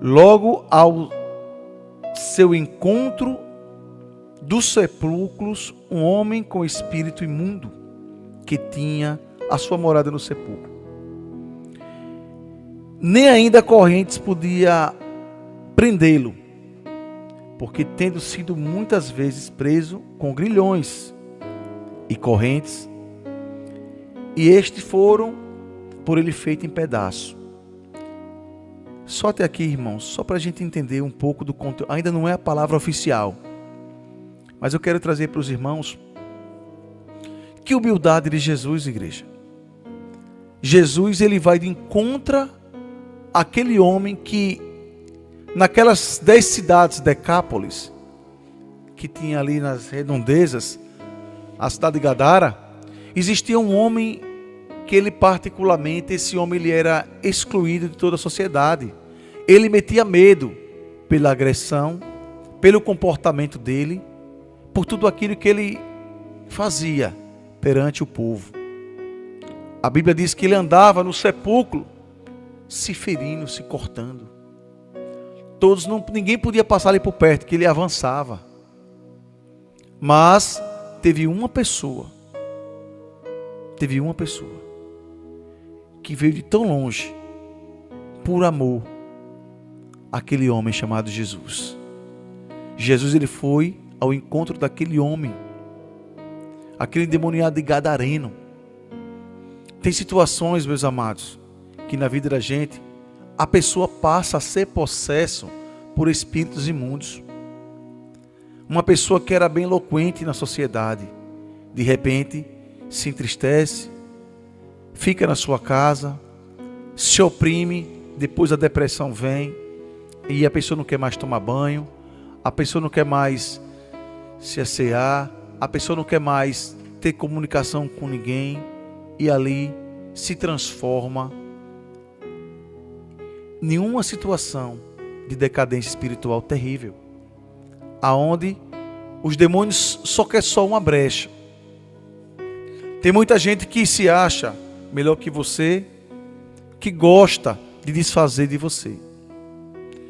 Logo ao seu encontro dos sepulcros, um homem com espírito imundo, que tinha a sua morada no sepulcro. Nem ainda correntes podia prendê-lo, porque tendo sido muitas vezes preso com grilhões e correntes, e estes foram por ele feito em pedaço. Só até aqui, irmãos, só para a gente entender um pouco do conteúdo. Ainda não é a palavra oficial, mas eu quero trazer para os irmãos que humildade de Jesus, igreja. Jesus, ele vai de encontro àquele homem que naquelas 10 cidades Decápolis, que tinha ali nas redondezas, a cidade de Gadara, existia um homem que ele particularmente, esse homem ele era excluído de toda a sociedade. Ele metia medo pela agressão, pelo comportamento dele, por tudo aquilo que ele fazia perante o povo. A Bíblia diz que ele andava no sepulcro, se ferindo, se cortando. Ninguém podia passar ali por perto, que ele avançava. Mas teve uma pessoa que veio de tão longe, por amor, aquele homem chamado Jesus. Jesus, ele foi ao encontro daquele homem, aquele endemoniado de Gadareno. Tem situações, meus amados, que na vida da gente, a pessoa passa a ser possesso por espíritos imundos. Uma pessoa que era bem eloquente na sociedade, de repente se entristece, fica na sua casa, se oprime, depois a depressão vem, e a pessoa não quer mais tomar banho, a pessoa não quer mais se assear, a pessoa não quer mais ter comunicação com ninguém, e ali se transforma em uma situação de decadência espiritual terrível, aonde os demônios só querem só uma brecha. Tem muita gente que se acha melhor que você, que gosta de desfazer de você.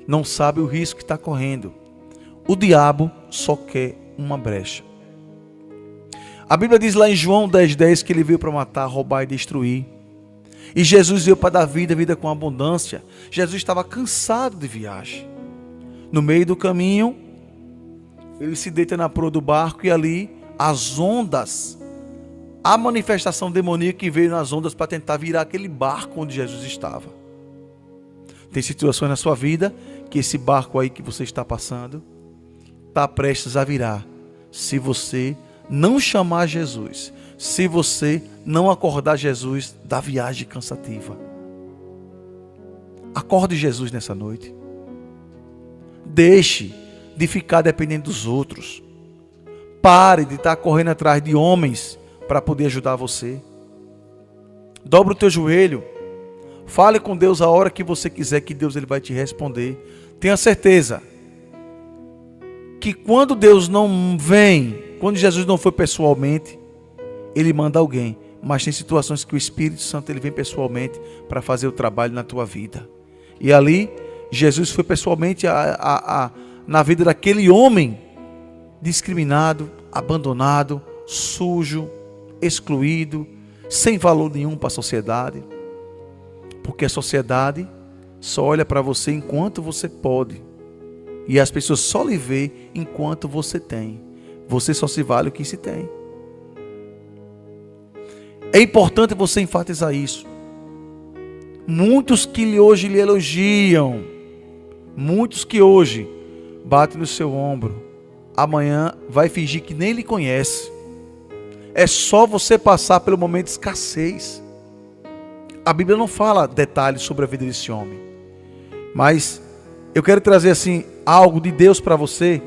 Não sabe o risco que está correndo. O diabo só quer uma brecha. A Bíblia diz lá em João 10:10 que ele veio para matar, roubar e destruir. E Jesus veio para dar vida, vida com abundância. Jesus estava cansado de viagem. No meio do caminho, ele se deita na proa do barco e ali as ondas, a manifestação demoníaca que veio nas ondas para tentar virar aquele barco onde Jesus estava. Tem situações na sua vida que esse barco aí que você está passando está prestes a virar, se você não chamar Jesus, se você não acordar Jesus da viagem cansativa. Acorde Jesus nessa noite. Deixe de ficar dependendo dos outros. Pare de estar correndo atrás de homens para poder ajudar você. Dobre o teu joelho. Fale com Deus a hora que você quiser, que Deus ele vai te responder. Tenha certeza que quando Deus não vem, quando Jesus não foi pessoalmente, ele manda alguém. Mas tem situações que o Espírito Santo ele vem pessoalmente para fazer o trabalho na tua vida. E ali, Jesus foi pessoalmente na vida daquele homem discriminado, abandonado, sujo, excluído, sem valor nenhum para a sociedade. Porque a sociedade só olha para você enquanto você pode. E as pessoas só lhe veem enquanto você tem. Você só se vale o que se tem. É importante você enfatizar isso. Muitos que hoje lhe elogiam, muitos que hoje batem no seu ombro, amanhã vai fingir que nem lhe conhece. É só você passar pelo momento de escassez. A Bíblia não fala detalhes sobre a vida desse homem, mas eu quero trazer assim algo de Deus para você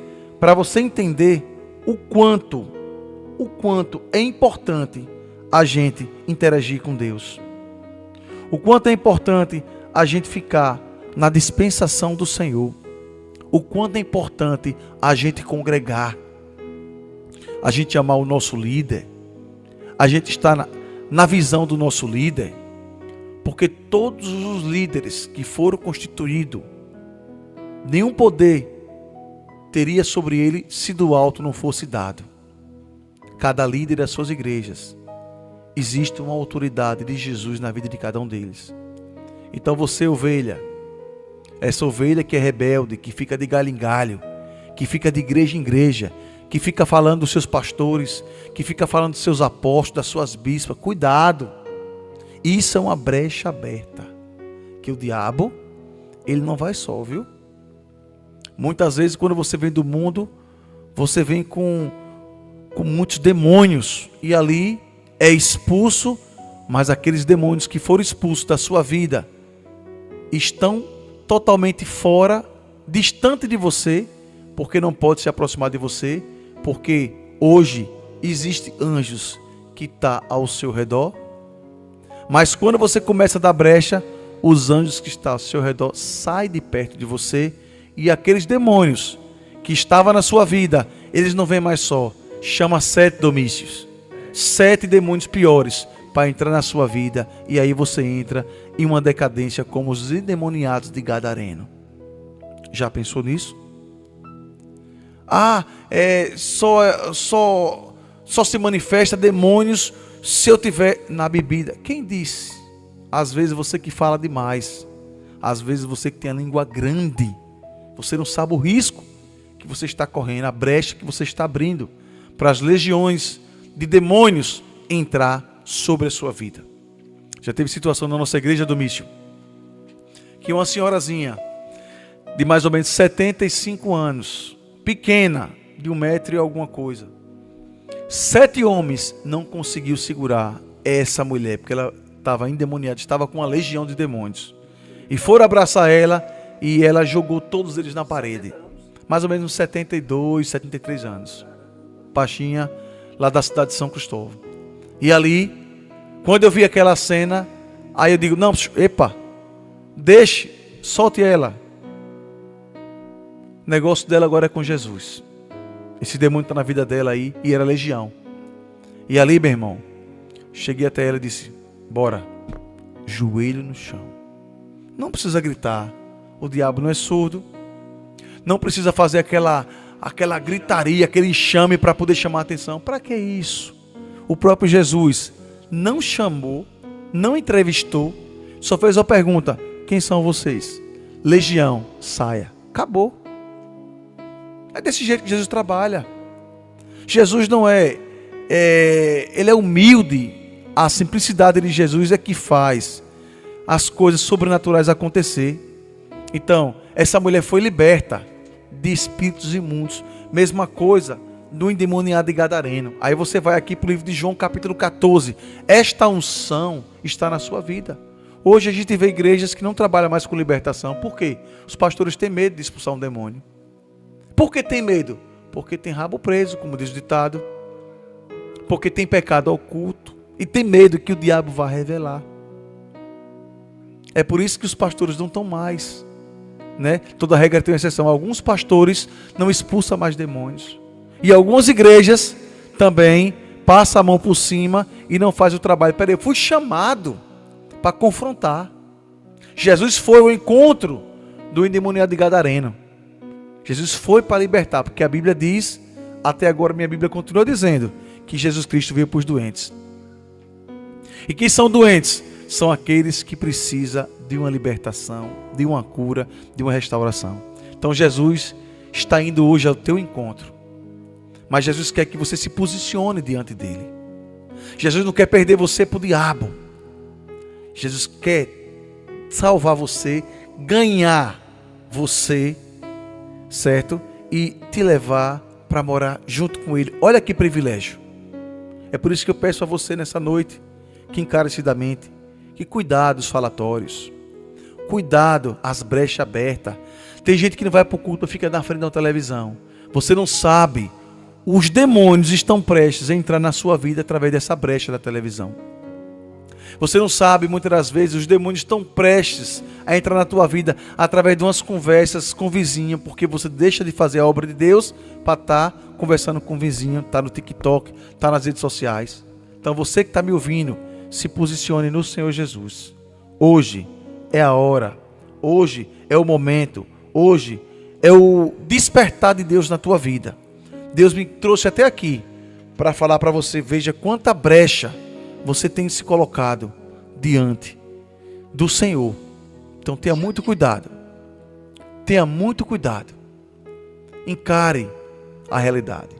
entender o quanto é importante a gente interagir com Deus. O quanto é importante a gente ficar na dispensação do Senhor. O quanto é importante a gente congregar. A gente amar o nosso líder. A gente estar na visão do nosso líder. Porque todos os líderes que foram constituídos nenhum poder teria sobre ele se do alto não fosse dado. Cada líder das suas igrejas, existe uma autoridade de Jesus na vida de cada um deles. Então você, ovelha, essa ovelha que é rebelde, que fica de galho em galho, que fica de igreja em igreja, que fica falando dos seus pastores, que fica falando dos seus apóstolos, das suas bispas, cuidado. Isso é uma brecha aberta, que o diabo, ele não vai só, viu? Muitas vezes quando você vem do mundo, você vem com muitos demônios, e ali é expulso, mas aqueles demônios que foram expulsos da sua vida, estão totalmente fora, distante de você, porque não pode se aproximar de você, porque hoje existem anjos que estão ao seu redor, mas quando você começa a dar brecha, os anjos que estão ao seu redor saem de perto de você, e aqueles demônios que estavam na sua vida, eles não vêm mais só, chama 7 domícios, 7 demônios piores para entrar na sua vida, e aí você entra em uma decadência como os endemoniados de Gadareno. Já pensou nisso? Só se manifesta demônios se eu tiver na bebida. Quem disse? Às vezes você que fala demais, às vezes você que tem a língua grande, você não sabe o risco que você está correndo, a brecha que você está abrindo para as legiões de demônios entrar sobre a sua vida. Já teve situação na nossa igreja do Mício, que uma senhorazinha de mais ou menos 75 anos, pequena, de 1 metro e alguma coisa, 7 homens não conseguiu segurar essa mulher, porque ela estava endemoniada, estava com uma legião de demônios, e foram abraçar ela, e ela jogou todos eles na parede, mais ou menos uns 72, 73 anos, baixinha, lá da cidade de São Cristóvão. E ali, quando eu vi aquela cena, aí eu digo, não, epa, deixe, solte ela. O negócio dela agora é com Jesus. Esse demônio está na vida dela aí, e era legião. E ali, meu irmão, cheguei até ela e disse, bora, joelho no chão. Não precisa gritar, o diabo não é surdo. Não precisa fazer aquela gritaria, aquele enxame para poder chamar a atenção. Para que isso? O próprio Jesus não chamou, não entrevistou, só fez uma pergunta, quem são vocês? Legião, saia. Acabou. É desse jeito que Jesus trabalha. Jesus não ele é humilde. A simplicidade de Jesus é que faz as coisas sobrenaturais acontecer. Então, essa mulher foi liberta de espíritos imundos. Mesma coisa do endemoniado de Gadareno. Aí você vai aqui para o livro de João, capítulo 14. Esta unção está na sua vida. Hoje a gente vê igrejas que não trabalham mais com libertação. Por quê? Os pastores têm medo de expulsar um demônio. Por que tem medo? Porque tem rabo preso, como diz o ditado. Porque tem pecado oculto. E tem medo que o diabo vá revelar. É por isso que os pastores não estão mais. Né? Toda regra tem uma exceção. Alguns pastores não expulsam mais demônios. E algumas igrejas também passam a mão por cima e não fazem o trabalho. Peraí, eu fui chamado para confrontar. Jesus foi ao encontro do endemoniado de Gadareno. Jesus foi para libertar, porque a Bíblia diz, até agora minha Bíblia continua dizendo, que Jesus Cristo veio para os doentes. E quem são doentes? São aqueles que precisam de uma libertação, de uma cura, de uma restauração. Então Jesus está indo hoje ao teu encontro. Mas Jesus quer que você se posicione diante dele. Jesus não quer perder você para o diabo. Jesus quer salvar você, ganhar você, certo? E te levar para morar junto com ele. Olha que privilégio. É por isso que eu peço a você nessa noite, que encarecidamente, que cuidado os falatórios, cuidado as brechas abertas. Tem gente que não vai para o culto, fica na frente da televisão. Você não sabe, os demônios estão prestes a entrar na sua vida através dessa brecha da televisão. Você não sabe, muitas das vezes, os demônios estão prestes a entrar na tua vida através de umas conversas com o vizinho, porque você deixa de fazer a obra de Deus para estar conversando com o vizinho, está no TikTok, está nas redes sociais. Então você que está me ouvindo, se posicione no Senhor Jesus. Hoje é a hora, hoje é o momento, hoje é o despertar de Deus na tua vida. Deus me trouxe até aqui para falar para você, veja quanta brecha você tem se colocado diante do Senhor. Então tenha muito cuidado. Tenha muito cuidado. Encare a realidade.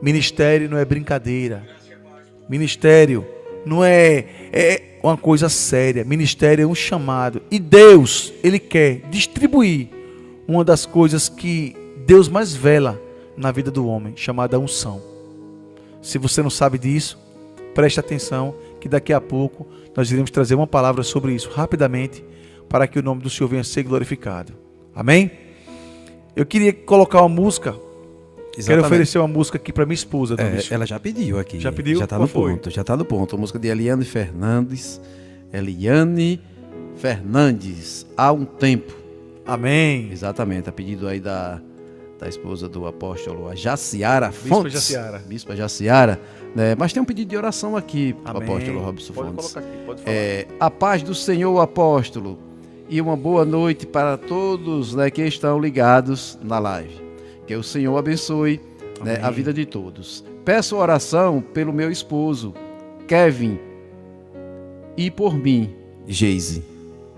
Ministério não é brincadeira. Ministério não é uma coisa séria. Ministério é um chamado. E Deus, Ele quer distribuir uma das coisas que Deus mais vela na vida do homem, chamada unção. Se você não sabe disso, preste atenção que daqui a pouco nós iremos trazer uma palavra sobre isso rapidamente, para que o nome do Senhor venha a ser glorificado. Amém? Eu queria colocar uma música. Exatamente. Quero oferecer uma música aqui para minha esposa. Ela já pediu aqui. Já pediu? Já está no ponto. Já está no ponto. A música de Eliane Fernandes. Eliane Fernandes. Há um tempo. Amém. Exatamente. A pedido aí da esposa do apóstolo, a Jaciara Fontes. Bispa Jaciara. Né? Mas tem um pedido de oração aqui, Amém. Apóstolo Robson Pode Fontes. Colocar aqui, pode falar. A paz do Senhor, apóstolo. E uma boa noite para todos, né, que estão ligados na live. Que o Senhor abençoe, né, a vida de todos. Peço oração pelo meu esposo, Kevin, e por mim, Geise.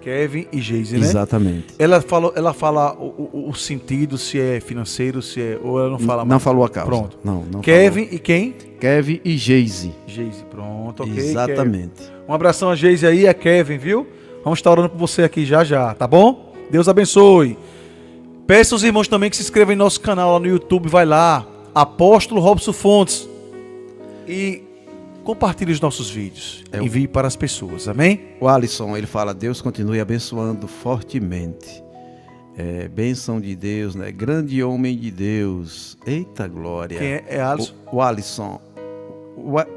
Kevin e Geise, né? Exatamente. Ela fala o sentido, se é financeiro, se é... Ou ela não fala mais? Não falou a causa. Pronto. Não Kevin falou. E quem? Kevin e Geise. Geise, pronto, ok. Exatamente. Kevin. Um abração a Geise aí, a Kevin, viu? Vamos estar orando por você aqui já, tá bom? Deus abençoe. Peço aos irmãos também que se inscrevam em nosso canal lá no YouTube, vai lá, Apóstolo Robson Fontes, e compartilhe os nossos vídeos, envie para as pessoas, amém? O Alisson, ele fala, Deus continue abençoando fortemente. Bênção de Deus, né? Grande homem de Deus. Eita glória. Quem é Alisson? O Alisson.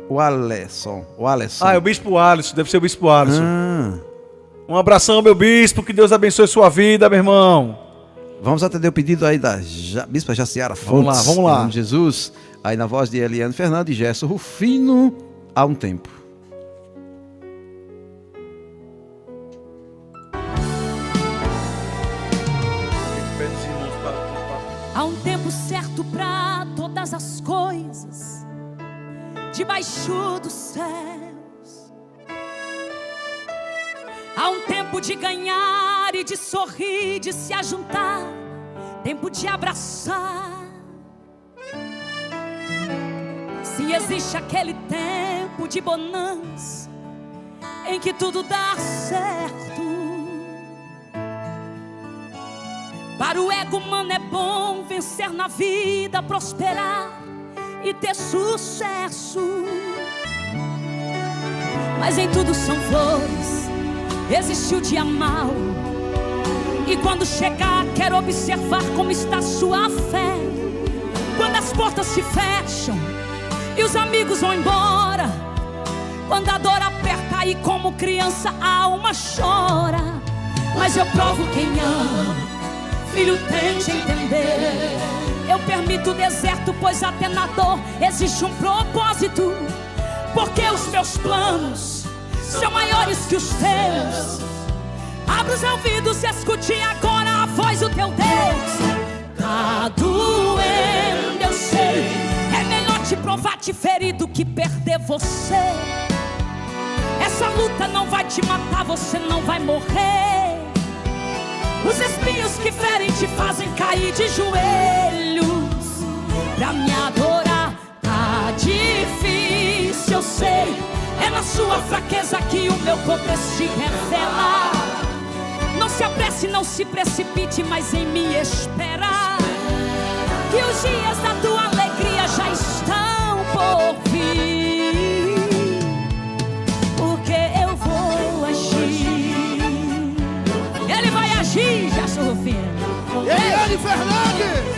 O Alisson. Ah, é o bispo Alisson, deve ser o bispo Alisson. Um abração, meu bispo, que Deus abençoe a sua vida, meu irmão. Vamos atender o pedido aí da Bispa Jaciara Fontes. Vamos lá. Em nome de Jesus, aí na voz de Eliane Fernandes e Gerson Rufino, há um tempo. Há um tempo certo para todas as coisas, debaixo dos céus. Há um tempo de ganhar e de sorrir, de se ajuntar, tempo de abraçar. Se existe aquele tempo de bonança, em que tudo dá certo. Para o ego humano é bom vencer na vida, prosperar e ter sucesso. Mas em tudo são flores. Existe o dia mau, e quando chegar quero observar como está sua fé. Quando as portas se fecham e os amigos vão embora, quando a dor aperta e como criança a alma chora. Mas eu provo quem ama, filho, tente entender. Eu permito o deserto, pois até na dor existe um propósito. Porque os meus planos são maiores que os teus. Abre os ouvidos e escute agora a voz do teu Deus. Tá doendo, eu sei. É melhor te provar, te ferir do que perder você. Essa luta não vai te matar, você não vai morrer. Os espinhos que ferem te fazem cair de joelhos pra me adorar. Tá difícil, eu sei. É na sua fraqueza que o meu poder se revela. Não se apresse, não se precipite, mas em me espera. Que os dias da tua alegria já estão por vir. Porque eu vou agir. Ele vai agir, Gerson Rufino. Eliane Fernandes.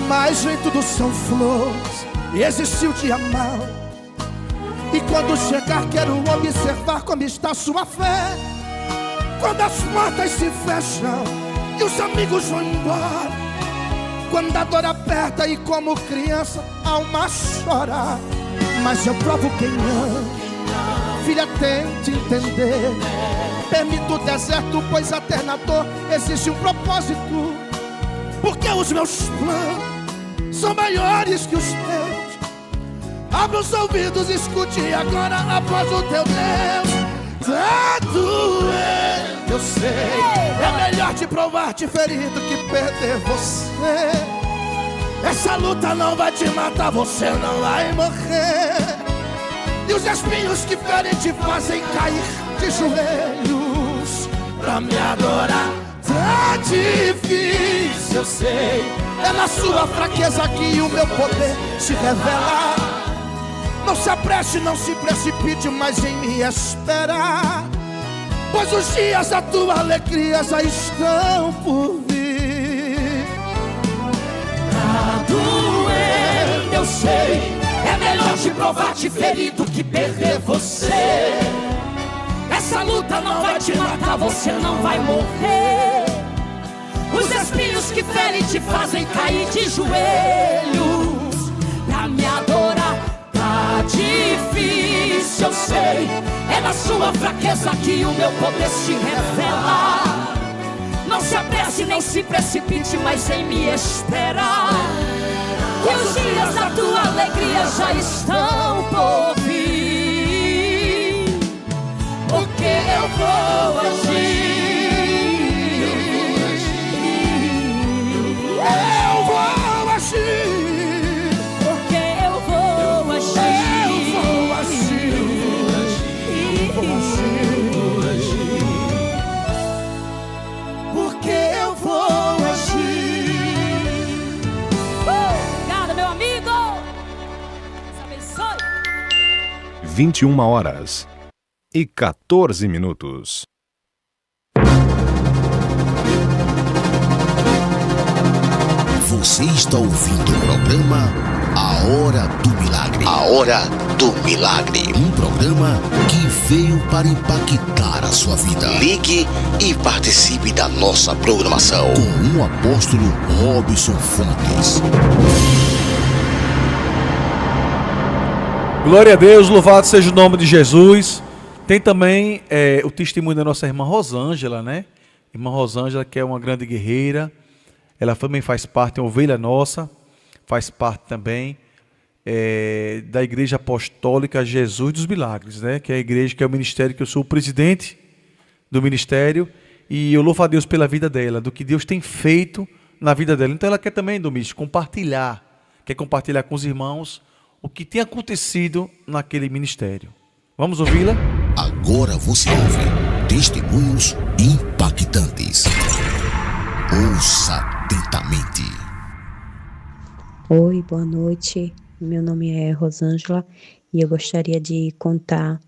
Mas nem tudo são flores, existe o dia mau. E quando chegar quero observar como está sua fé. Quando as portas se fecham e os amigos vão embora, quando a dor aperta e como criança a alma chora. Mas eu provo quem ama, filha, tente entender. Permito o deserto, pois até na dor existe um propósito. Porque os meus planos são maiores que os teus. Abra os ouvidos, escute agora a voz do teu Deus. Tá doendo, eu sei. É melhor te provar, te ferir do que perder você. Essa luta não vai te matar, você não vai morrer. E os espinhos que ferem te fazem cair de joelhos pra me adorar. Tá difícil, eu sei. É na sua fraqueza que o meu poder se revela. Não se apresse, não se precipite, mas em me esperar, pois os dias da tua alegria já estão por vir. Tá doendo, eu sei. É melhor te provar, te ferir do que perder você. Essa luta não vai te matar, você não vai morrer. Os espinhos que ferem te fazem cair de joelhos pra me adorar. Tá difícil, eu sei. É na sua fraqueza que o meu poder se revela. Não se apresse, nem se precipite, mas em me esperar, que os dias da tua alegria já estão por vir. Porque eu vou agir, eu vou agir, porque eu vou agir, eu vou agir, eu vou agir, porque eu vou agir. Obrigada, meu amigo. Deus abençoe. 21h14. Você está ouvindo o programa A Hora do Milagre. A Hora do Milagre. Um programa que veio para impactar a sua vida. Ligue e participe da nossa programação com o apóstolo Robson Fontes. Glória a Deus, louvado seja o nome de Jesus. Tem também o testemunho da nossa irmã Rosângela, né? Irmã Rosângela, que é uma grande guerreira. Ela também faz parte, é uma ovelha nossa, faz parte também da Igreja Apostólica Jesus dos Milagres, né? Que é a igreja, que é o ministério, que eu sou o presidente do ministério. E eu louvo a Deus pela vida dela, do que Deus tem feito na vida dela. Então ela quer também, Domingos, quer compartilhar com os irmãos o que tem acontecido naquele ministério. Vamos ouvi-la? Agora você ouve testemunhos impactantes. Ouça atentamente. Oi, boa noite. Meu nome é Rosângela e eu gostaria de contar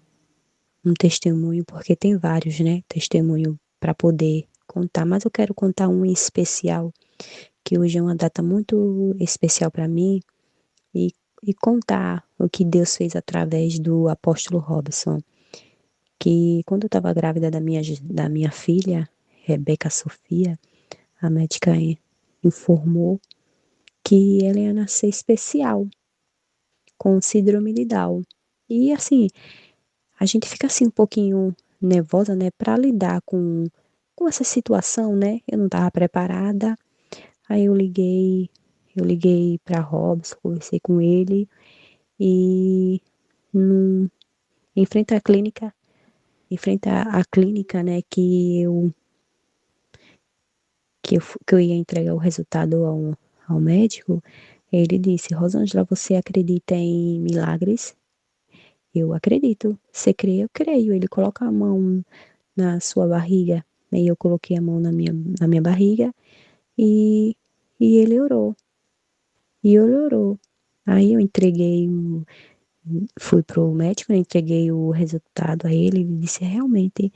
um testemunho, porque tem vários, né? Testemunho para poder contar, mas eu quero contar um em especial, que hoje é uma data muito especial para mim, e contar o que Deus fez através do apóstolo Robson. Que quando eu estava grávida da minha filha, Rebeca Sofia, a médica informou que ela ia nascer especial, com síndrome de Down. E assim, a gente fica assim um pouquinho nervosa, né, para lidar com essa situação, né? Eu não estava preparada. Aí eu liguei para Robson, conversei com ele e em frente à clínica, né, que eu ia entregar o resultado ao médico. Ele disse: Rosângela, você acredita em milagres? Eu acredito. Você crê? Eu creio. Ele coloca a mão na sua barriga. Aí eu coloquei a mão na minha barriga e ele orou. Aí eu fui pro médico, entreguei o resultado a ele. Ele disse: realmente,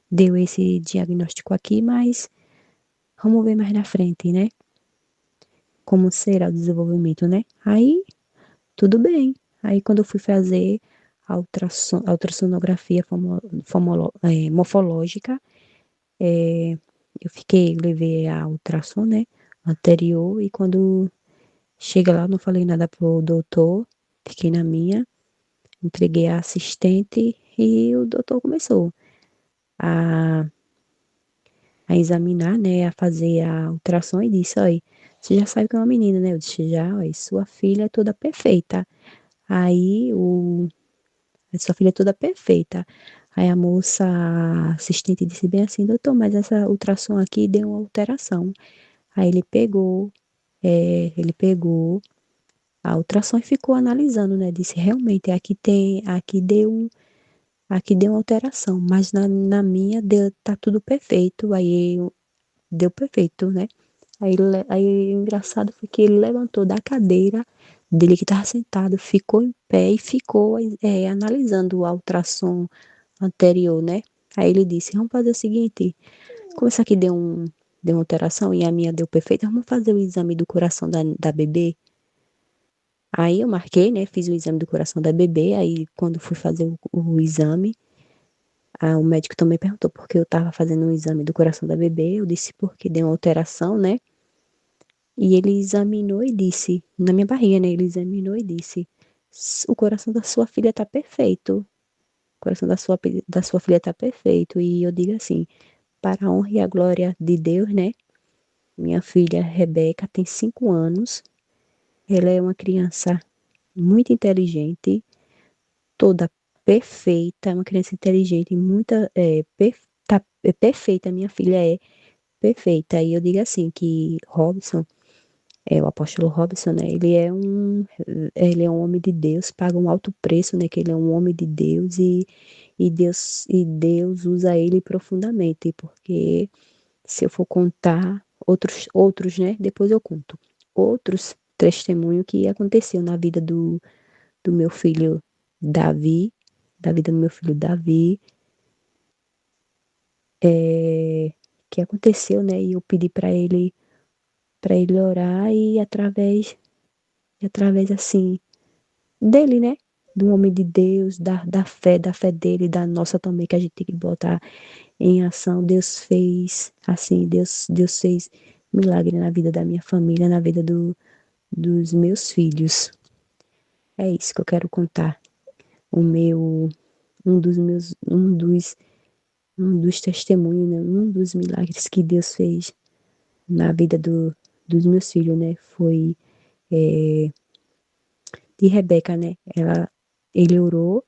deu esse diagnóstico aqui, mas vamos ver mais na frente, né? Como será o desenvolvimento, né? Aí, tudo bem. Aí, quando eu fui fazer a ultrassonografia morfológica, levei a ultrassom, né, anterior, e quando chega lá, não falei nada pro doutor, fiquei na minha. Entreguei a assistente e o doutor começou a, a examinar, né, a fazer a ultrassom e disse, olha, você já sabe que é uma menina, né? Eu disse, já, olha, sua filha é toda perfeita. Aí sua filha é toda perfeita. Aí a moça a assistente disse bem assim, doutor, mas essa ultrassom aqui deu uma alteração. Aí ele pegou a ultrassom e ficou analisando, né? Disse, realmente, aqui deu uma alteração, mas na minha tá tudo perfeito. Deu perfeito, né? Aí o engraçado foi que ele levantou da cadeira dele que estava sentado, ficou em pé e ficou analisando a ultrassom anterior, né? Aí ele disse, vamos fazer o seguinte, como isso aqui deu uma alteração e a minha deu perfeita, vamos fazer o exame do coração da bebê. Aí eu marquei, né? Fiz o exame do coração da bebê. Aí quando fui fazer o exame, o médico também perguntou por que eu estava fazendo um exame do coração da bebê. Eu disse porque deu uma alteração, né? E ele examinou e disse, na minha barriga, né? Ele examinou e disse, o coração da sua filha está perfeito. O coração da sua filha está perfeito. E eu digo assim, para a honra e a glória de Deus, né? Minha filha Rebeca tem 5 anos. Ela é uma criança muito inteligente, toda perfeita, uma criança inteligente, perfeita, minha filha é perfeita. E eu digo assim, que Robson, o apóstolo Robson, né, ele é um homem de Deus, paga um alto preço, né, que ele é um homem de Deus e Deus usa ele profundamente, porque se eu for contar outros, né, depois eu conto, outros testemunhos que aconteceu na vida do meu filho Davi, da vida do meu filho Davi, que aconteceu, né? E eu pedi para ele orar e através assim dele, né? Do homem de Deus, da fé dele, da nossa também, que a gente tem que botar em ação. Deus fez, assim, Deus fez milagre na vida da minha família, na vida dos meus filhos. É isso que eu quero contar. Um dos testemunhos, né? Um dos milagres que Deus fez na vida dos meus filhos, né? Foi de Rebeca, né? Ele orou,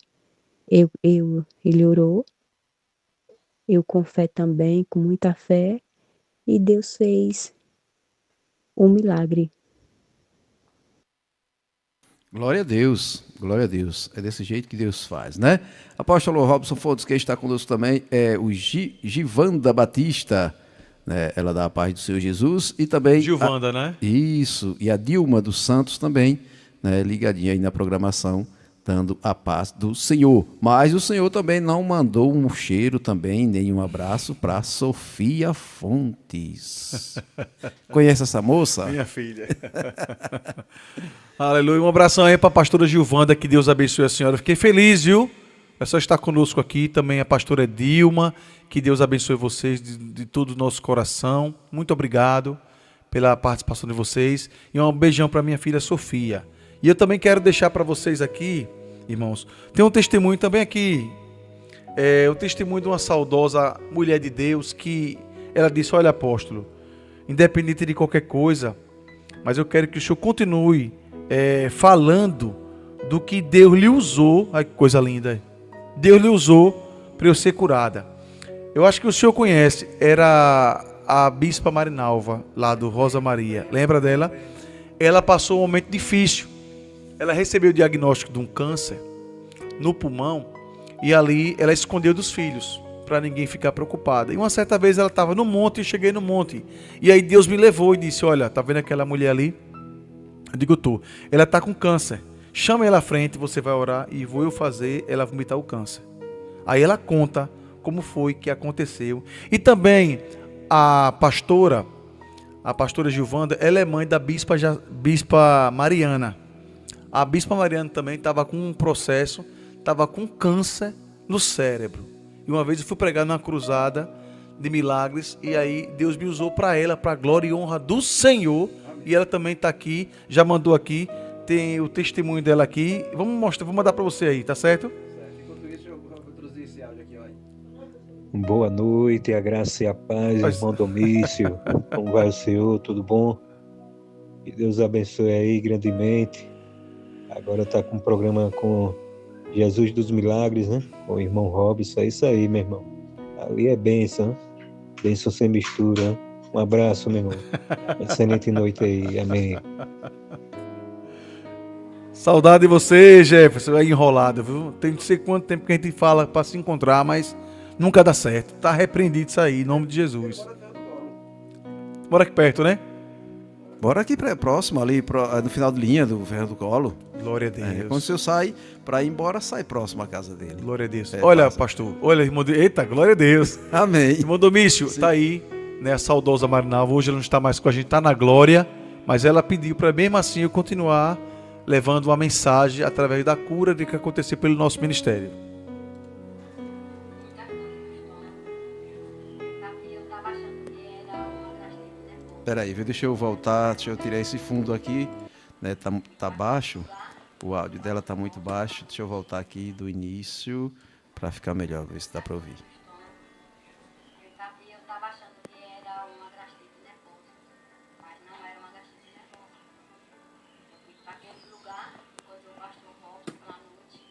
ele orou, eu com fé também, com muita fé, e Deus fez um milagre. Glória a Deus, glória a Deus. É desse jeito que Deus faz, né? Apóstolo Robson Fontes, quem está conosco também é o Givanda Batista, né? Ela dá a paz do Senhor Jesus e também... Gilvanda, né? Isso, e a Dilma dos Santos também, né? Ligadinha aí na programação, dando a paz do Senhor. Mas o Senhor também não mandou um cheiro também, nem um abraço para Sofia Fontes. Conhece essa moça? Minha filha. Aleluia. Um abração aí para a pastora Gilvanda, que Deus abençoe a senhora. Fiquei feliz, viu? É só estar conosco aqui. Também a pastora Dilma, que Deus abençoe vocês de todo o nosso coração. Muito obrigado pela participação de vocês. E um beijão para minha filha Sofia. E eu também quero deixar para vocês aqui, irmãos, tem um testemunho também aqui. O testemunho de uma saudosa mulher de Deus que ela disse, olha apóstolo, independente de qualquer coisa, mas eu quero que o senhor continue falando do que Deus lhe usou. Ai, que coisa linda. Deus lhe usou para eu ser curada. Eu acho que o senhor conhece, era a Bispa Marinalva, lá do Rosa Maria. Lembra dela? Ela passou um momento difícil. Ela recebeu o diagnóstico de um câncer no pulmão e ali ela escondeu dos filhos, para ninguém ficar preocupada. E uma certa vez ela estava no monte, eu cheguei no monte. E aí Deus me levou e disse, olha, tá vendo aquela mulher ali? Eu digo, tô. Ela está com câncer. Chama ela à frente, você vai orar e vou eu fazer ela vomitar o câncer. Aí ela conta como foi que aconteceu. E também a pastora Gilvanda, ela é mãe da Bispa Mariana. A Bispa Mariana também estava com um processo, estava com câncer no cérebro. E uma vez eu fui pregar numa cruzada de milagres e aí Deus me usou para ela, para a glória e honra do Senhor. E ela também está aqui, já mandou aqui tem o testemunho dela aqui. Vamos mostrar, vou mandar para você aí, tá certo? Enquanto isso, eu vou introduzir esse áudio aqui, olha. Boa noite, a graça e a paz, irmão Domício. Como vai o senhor? Tudo bom? Que Deus abençoe aí grandemente. Agora tá com um programa com Jesus dos Milagres, né? Com o irmão Robson. É isso aí, meu irmão. Ali é bênção, bênção sem mistura. Um abraço, meu irmão. Excelente noite aí. Amém. Saudade de você, Jefferson. É enrolado, viu? Tem não sei quanto tempo que a gente fala para se encontrar, mas nunca dá certo. Tá repreendido isso aí, em nome de Jesus. Bora aqui perto, né? Bora aqui próximo, ali no final de linha do Ferro do Colo. Glória a Deus. Quando você sai para ir embora, sai próximo à casa dele. Glória a Deus. Olha, pastor. Olha, irmão. Eita, glória a Deus. Amém. Irmão Domício, tá aí, né? A saudosa Marinalva. Hoje ela não está mais com a gente, tá na glória. Mas ela pediu para mesmo assim eu continuar levando uma mensagem através da cura de que aconteceu pelo nosso ministério. Peraí, deixa eu voltar, deixa eu tirar esse fundo aqui, né? Tá baixo, o áudio dela tá muito baixo. Deixa eu voltar aqui do início para ficar melhor, ver se dá para ouvir. Eu estava achando que era uma gastrite nervosa, mas não era uma gastrite nervosa. Eu fui para aquele lugar, quando o pastor volta pela noite,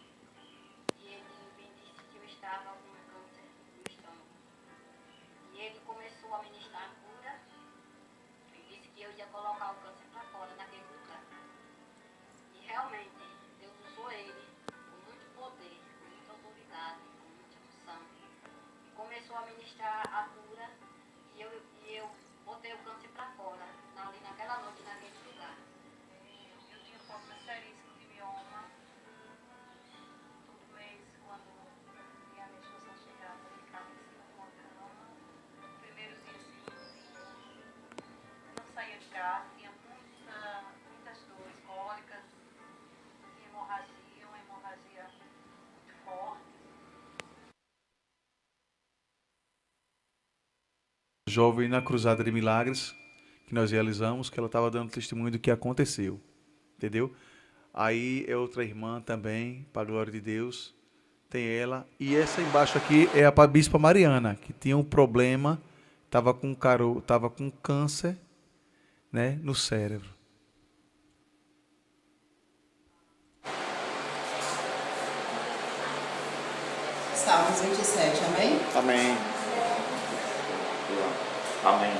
e ele me disse que eu estava com um câncer no estômago. E ele começou a ministrar a cura, e disse que eu ia colocar o câncer para fora naquele lugar. E realmente, Deus usou ele com muito poder, com muita autoridade, com muita unção. E começou a ministrar a cura, e eu botei o câncer para fora, ali naquela noite, naquele lugar. Eu tinha forma seríssima de mioma. Todo mês, quando a menstruação chegava, eu ficava em cima de uma cama. Primeiros dias seguintes, eu não saía de casa, tinha muitas dores, cólicas, hemorragia, uma hemorragia muito forte. Jovem na Cruzada de Milagres, que nós realizamos, que ela estava dando testemunho do que aconteceu. Entendeu? Aí é outra irmã também, para a glória de Deus. Tem ela. E essa embaixo aqui é a Bispa Mariana, que tinha um problema, estava com câncer, né, no cérebro. Salmos 27, amém? Amém. Amém.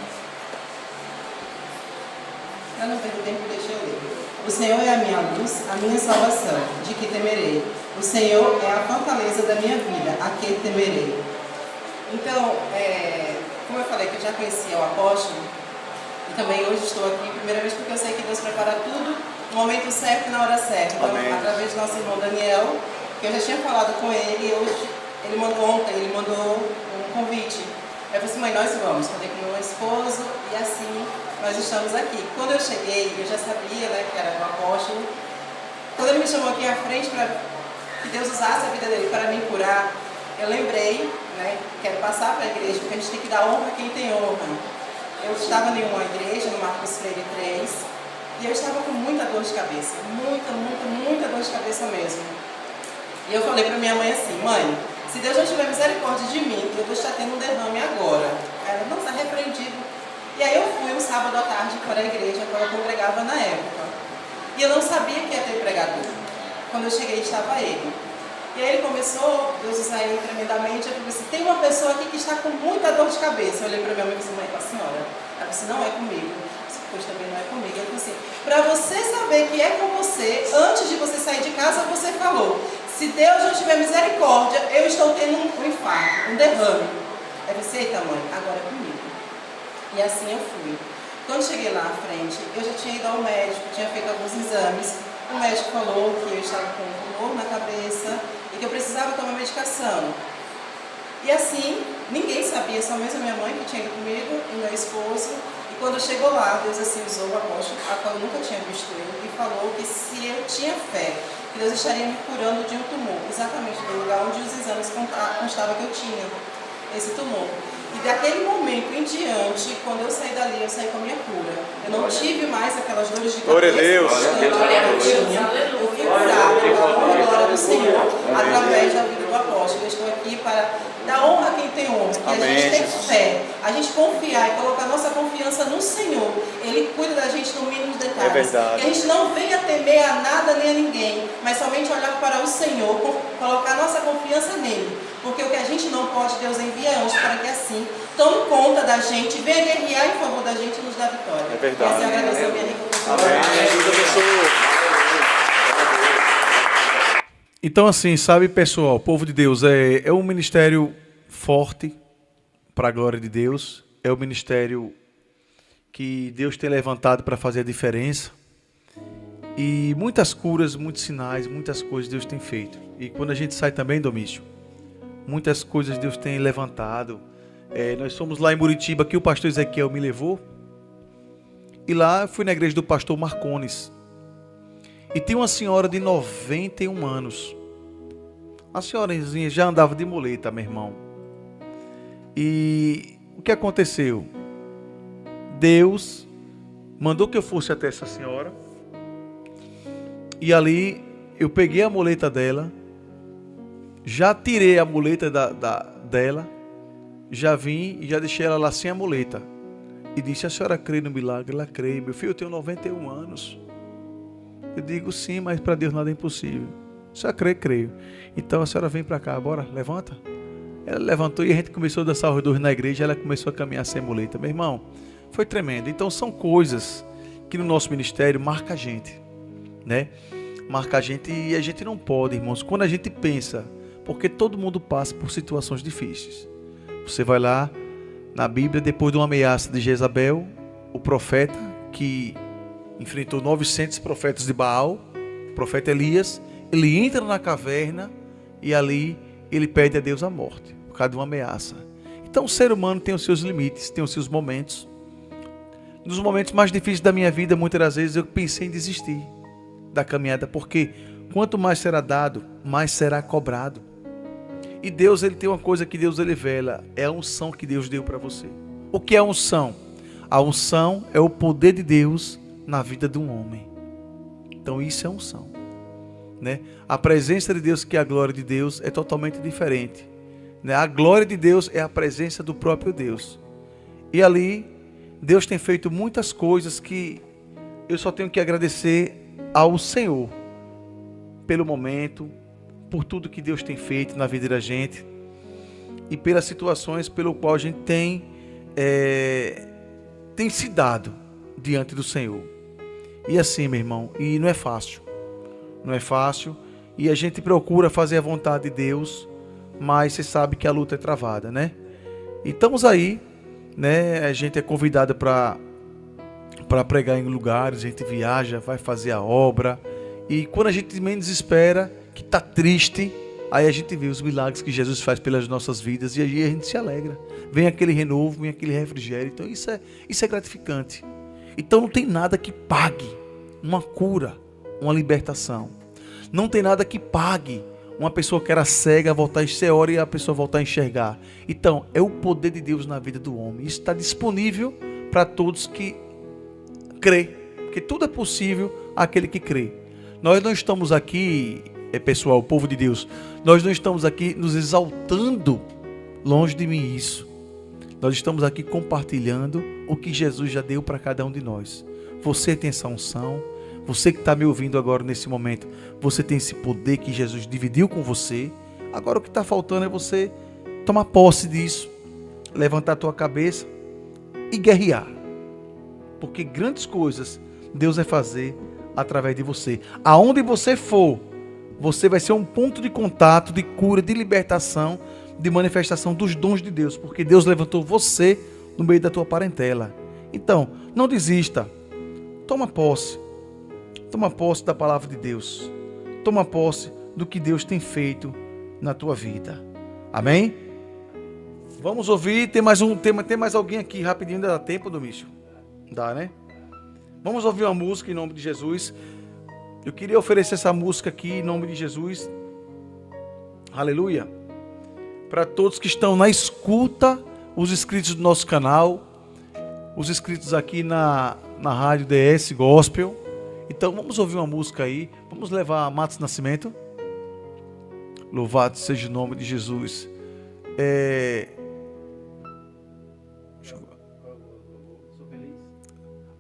Para não perder tempo, deixa eu ler. O Senhor é a minha luz, a minha salvação, de que temerei? O Senhor é a fortaleza da minha vida, a quem temerei? Então, como eu falei que eu já conhecia o apóstolo, e também hoje estou aqui, primeira vez porque eu sei que Deus prepara tudo no momento certo e na hora certa. Então, através do nosso irmão Daniel, que eu já tinha falado com ele, e hoje ele mandou um convite. Eu falei assim, mãe, nós vamos. Falei com meu esposo e assim nós estamos aqui. Quando eu cheguei, eu já sabia, né, que era do apóstolo. Quando ele me chamou aqui à frente para que Deus usasse a vida dele para me curar, eu lembrei, né, quero passar para a igreja, porque a gente tem que dar honra a quem tem honra. Eu estava em uma igreja, no Marcos Freire 3, e eu estava com muita dor de cabeça. Muita dor de cabeça mesmo. E eu falei para minha mãe assim, mãe, se Deus não tiver misericórdia de mim, eu vou estar tendo um derrame agora. Ela não está repreendido. E aí eu fui um sábado à tarde para a igreja, quando eu congregava na época. E eu não sabia que ia ter pregador. Quando eu cheguei, estava ele. E aí ele começou, Deus usar ele tremendamente. Eu falei assim, tem uma pessoa aqui que está com muita dor de cabeça. Eu olhei para minha mãe e disse, mãe, é com a senhora. Ela disse, não é comigo. Pois também não é comigo. Ele falou assim, para você saber que é com você, antes de você sair de casa, você falou, se Deus não tiver misericórdia, eu estou tendo um infarto, um derrame. Aí eu disse, eita mãe, agora é comigo. E assim eu fui. Quando cheguei lá à frente, eu já tinha ido ao médico, tinha feito alguns exames. O médico falou que eu estava com um tumor na cabeça e que eu precisava tomar medicação. E assim, ninguém sabia, só mesmo a minha mãe que tinha ido comigo e meu esposo. E quando chegou lá, Deus assim usou o apóstolo, a qual eu nunca tinha visto ele, e falou que se eu tinha fé, que Deus estaria me curando de um tumor, exatamente no lugar onde os exames constavam que eu tinha esse tumor. E daquele momento em diante, quando eu saí dali, eu saí com a minha cura. Eu não tive mais aquelas dores de cabeça. Glória a Deus. Eu fui curada pela glória do Senhor, através da vida do apóstolo. Eu estou aqui para dar honra a quem tem honra. Que a gente tem fé, a gente confiar e colocar nossa confiança no Senhor. Ele cuida da gente no mínimo dos detalhes. É verdade. Que a gente não venha temer a nada nem a ninguém, mas somente olhar para o Senhor, colocar nossa confiança nele. Porque o que a gente não pode, Deus envia anjos para que assim tome conta da gente, venha guerrear em favor da gente e nos dá vitória. É verdade. Essa é a agradecer a minha rica. Amém. Deus abençoe. Então, assim, sabe, pessoal, povo de Deus, é um ministério forte para a glória de Deus. É um ministério que Deus tem levantado para fazer a diferença. E muitas curas, muitos sinais, muitas coisas Deus tem feito. E quando a gente sai também, Domício, muitas coisas Deus tem levantado. Nós fomos lá em Muritiba, que o pastor Ezequiel me levou. E lá eu fui na igreja do pastor Marcones. E tem uma senhora de 91 anos. A senhorazinha já andava de muleta, meu irmão. E o que aconteceu? Deus mandou que eu fosse até essa senhora. E ali eu peguei a muleta dela. Já tirei a muleta dela. Já vim e já deixei ela lá sem a muleta. E disse: a senhora crê no milagre? Ela crê. Meu filho, eu tenho 91 anos. Eu digo: sim, mas para Deus nada é impossível. A senhora crê? Creio. Então a senhora vem para cá, bora, levanta. Ela levantou e a gente começou a dançar os dois na igreja. Ela começou a caminhar sem muleta. Meu irmão, foi tremendo. Então são coisas que no nosso ministério marca a gente, né? Marca a gente e a gente não pode, irmãos, quando a gente pensa, porque todo mundo passa por situações difíceis. Você vai lá na Bíblia, depois de uma ameaça de Jezabel, o profeta que enfrentou 900 profetas de Baal, o profeta Elias, ele entra na caverna e ali ele pede a Deus a morte, por causa de uma ameaça. Então o ser humano tem os seus limites, tem os seus momentos. Nos momentos mais difíceis da minha vida, muitas das vezes eu pensei em desistir da caminhada, porque quanto mais será dado, mais será cobrado. E Deus, ele tem uma coisa que Deus ele vela, é a unção que Deus deu para você. O que é a unção? A unção é o poder de Deus na vida de um homem. Então isso é unção, né? A presença de Deus, que é a glória de Deus, é totalmente diferente, né? A glória de Deus é a presença do próprio Deus. E ali Deus tem feito muitas coisas que eu só tenho que agradecer ao Senhor pelo momento, por tudo que Deus tem feito na vida da gente e pelas situações pelo qual a gente tem se dado diante do Senhor. E assim, meu irmão, e não é fácil. Não é fácil. E a gente procura fazer a vontade de Deus, mas você sabe que a luta é travada, né? E estamos aí, né? A gente é convidado para pregar em lugares, a gente viaja, vai fazer a obra. E quando a gente menos espera, que está triste, aí a gente vê os milagres que Jesus faz pelas nossas vidas e aí a gente se alegra. Vem aquele renovo, vem aquele refrigério. Então isso é gratificante. Então não tem nada que pague uma cura, uma libertação. Não tem nada que pague uma pessoa que era cega voltar a ser hora e a pessoa voltar a enxergar. Então é o poder de Deus na vida do homem. Isso está disponível para todos que crê, porque tudo é possível àquele que crê. Nós não estamos aqui, pessoal, o povo de Deus, nós não estamos aqui nos exaltando, longe de mim isso. Nós estamos aqui compartilhando o que Jesus já deu para cada um de nós. Você tem essa unção, você que está me ouvindo agora nesse momento, você tem esse poder que Jesus dividiu com você. Agora o que está faltando é você tomar posse disso, levantar a tua cabeça e guerrear. Porque grandes coisas Deus vai fazer através de você. Aonde você for, você vai ser um ponto de contato, de cura, de libertação, de manifestação dos dons de Deus. Porque Deus levantou você no meio da tua parentela. Então, não desista. Toma posse. Toma posse da palavra de Deus. Toma posse do que Deus tem feito na tua vida. Amém? Vamos ouvir. Tem mais alguém aqui rapidinho? Ainda dá tempo, Domício? Dá, né? Vamos ouvir uma música em nome de Jesus. Eu queria oferecer essa música aqui em nome de Jesus. Aleluia. Para todos que estão na escuta os inscritos do nosso canal, os inscritos aqui na Rádio DS Gospel. Então vamos ouvir uma música aí. Vamos levar Matos Nascimento. Louvado seja o nome de Jesus.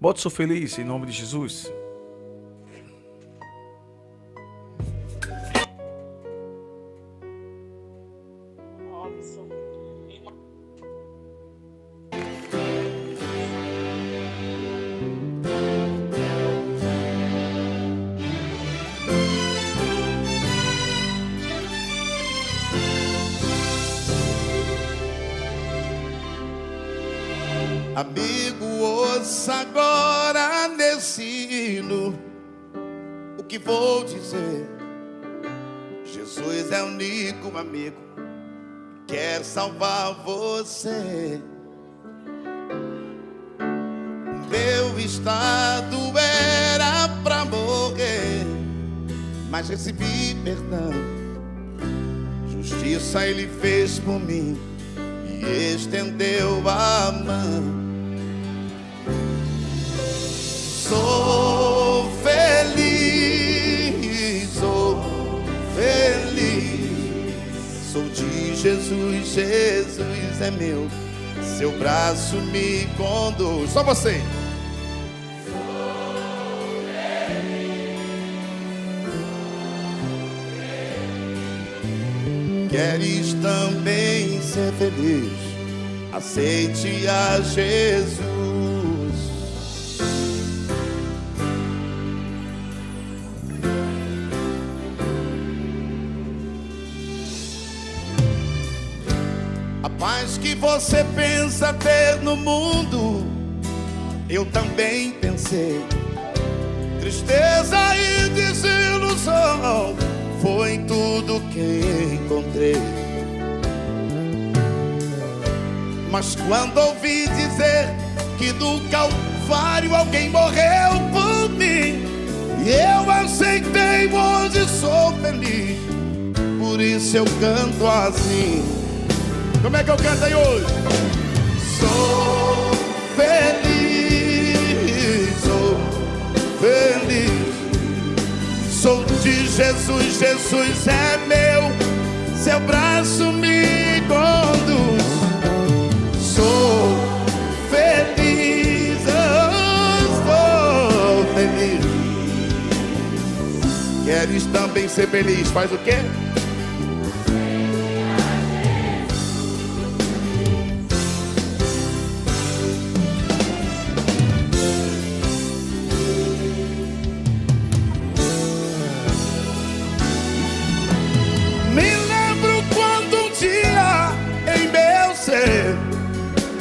Bota Sou Feliz em nome de Jesus. Amigo, ouça agora nesse hino o que vou dizer. Jesus é o único amigo que quer salvar você. Meu estado era pra morrer, mas recebi perdão. Justiça ele fez por mim e estendeu a mão. Sou feliz, sou de Jesus, Jesus é meu, seu braço me conduz. Só você. Queres também ser feliz? Aceite a Jesus. A paz que você pensa ter no mundo, eu também pensei. Tristeza e desilusão foi tudo que encontrei. Mas quando ouvi dizer que no Calvário alguém morreu por mim, e eu aceitei, hoje sou feliz. Por isso eu canto assim. Como é que eu canto aí hoje? Sou feliz, sou feliz. Sou de Jesus, Jesus é meu, seu braço me conduz. Sou feliz, sou feliz. Queres também ser feliz? Faz o quê?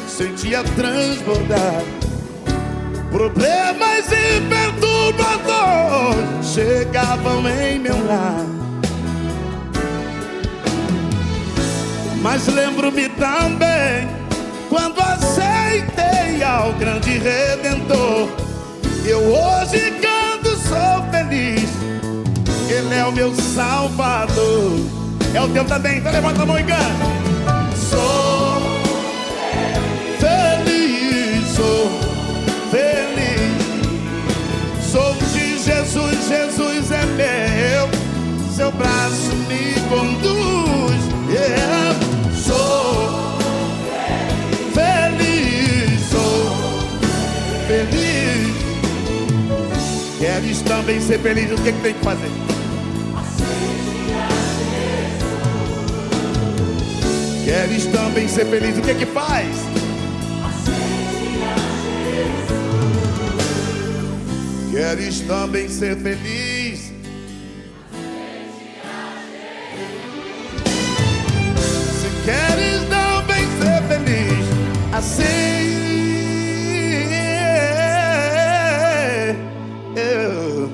Sentia transbordar, problemas e perturbadores chegavam em meu lar. Mas lembro-me também quando aceitei ao grande Redentor. Eu hoje canto, sou feliz, Ele é o meu Salvador. É o teu também, então levanta a mão e canta. Sou sou feliz, sou de Jesus, Jesus é meu, seu braço me conduz. Sou feliz, sou feliz. Queres também ser feliz? O que tem que fazer? Queres também ser feliz? O que faz? Queres também ser feliz? Se queres também ser feliz, assim eu,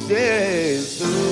Jesus.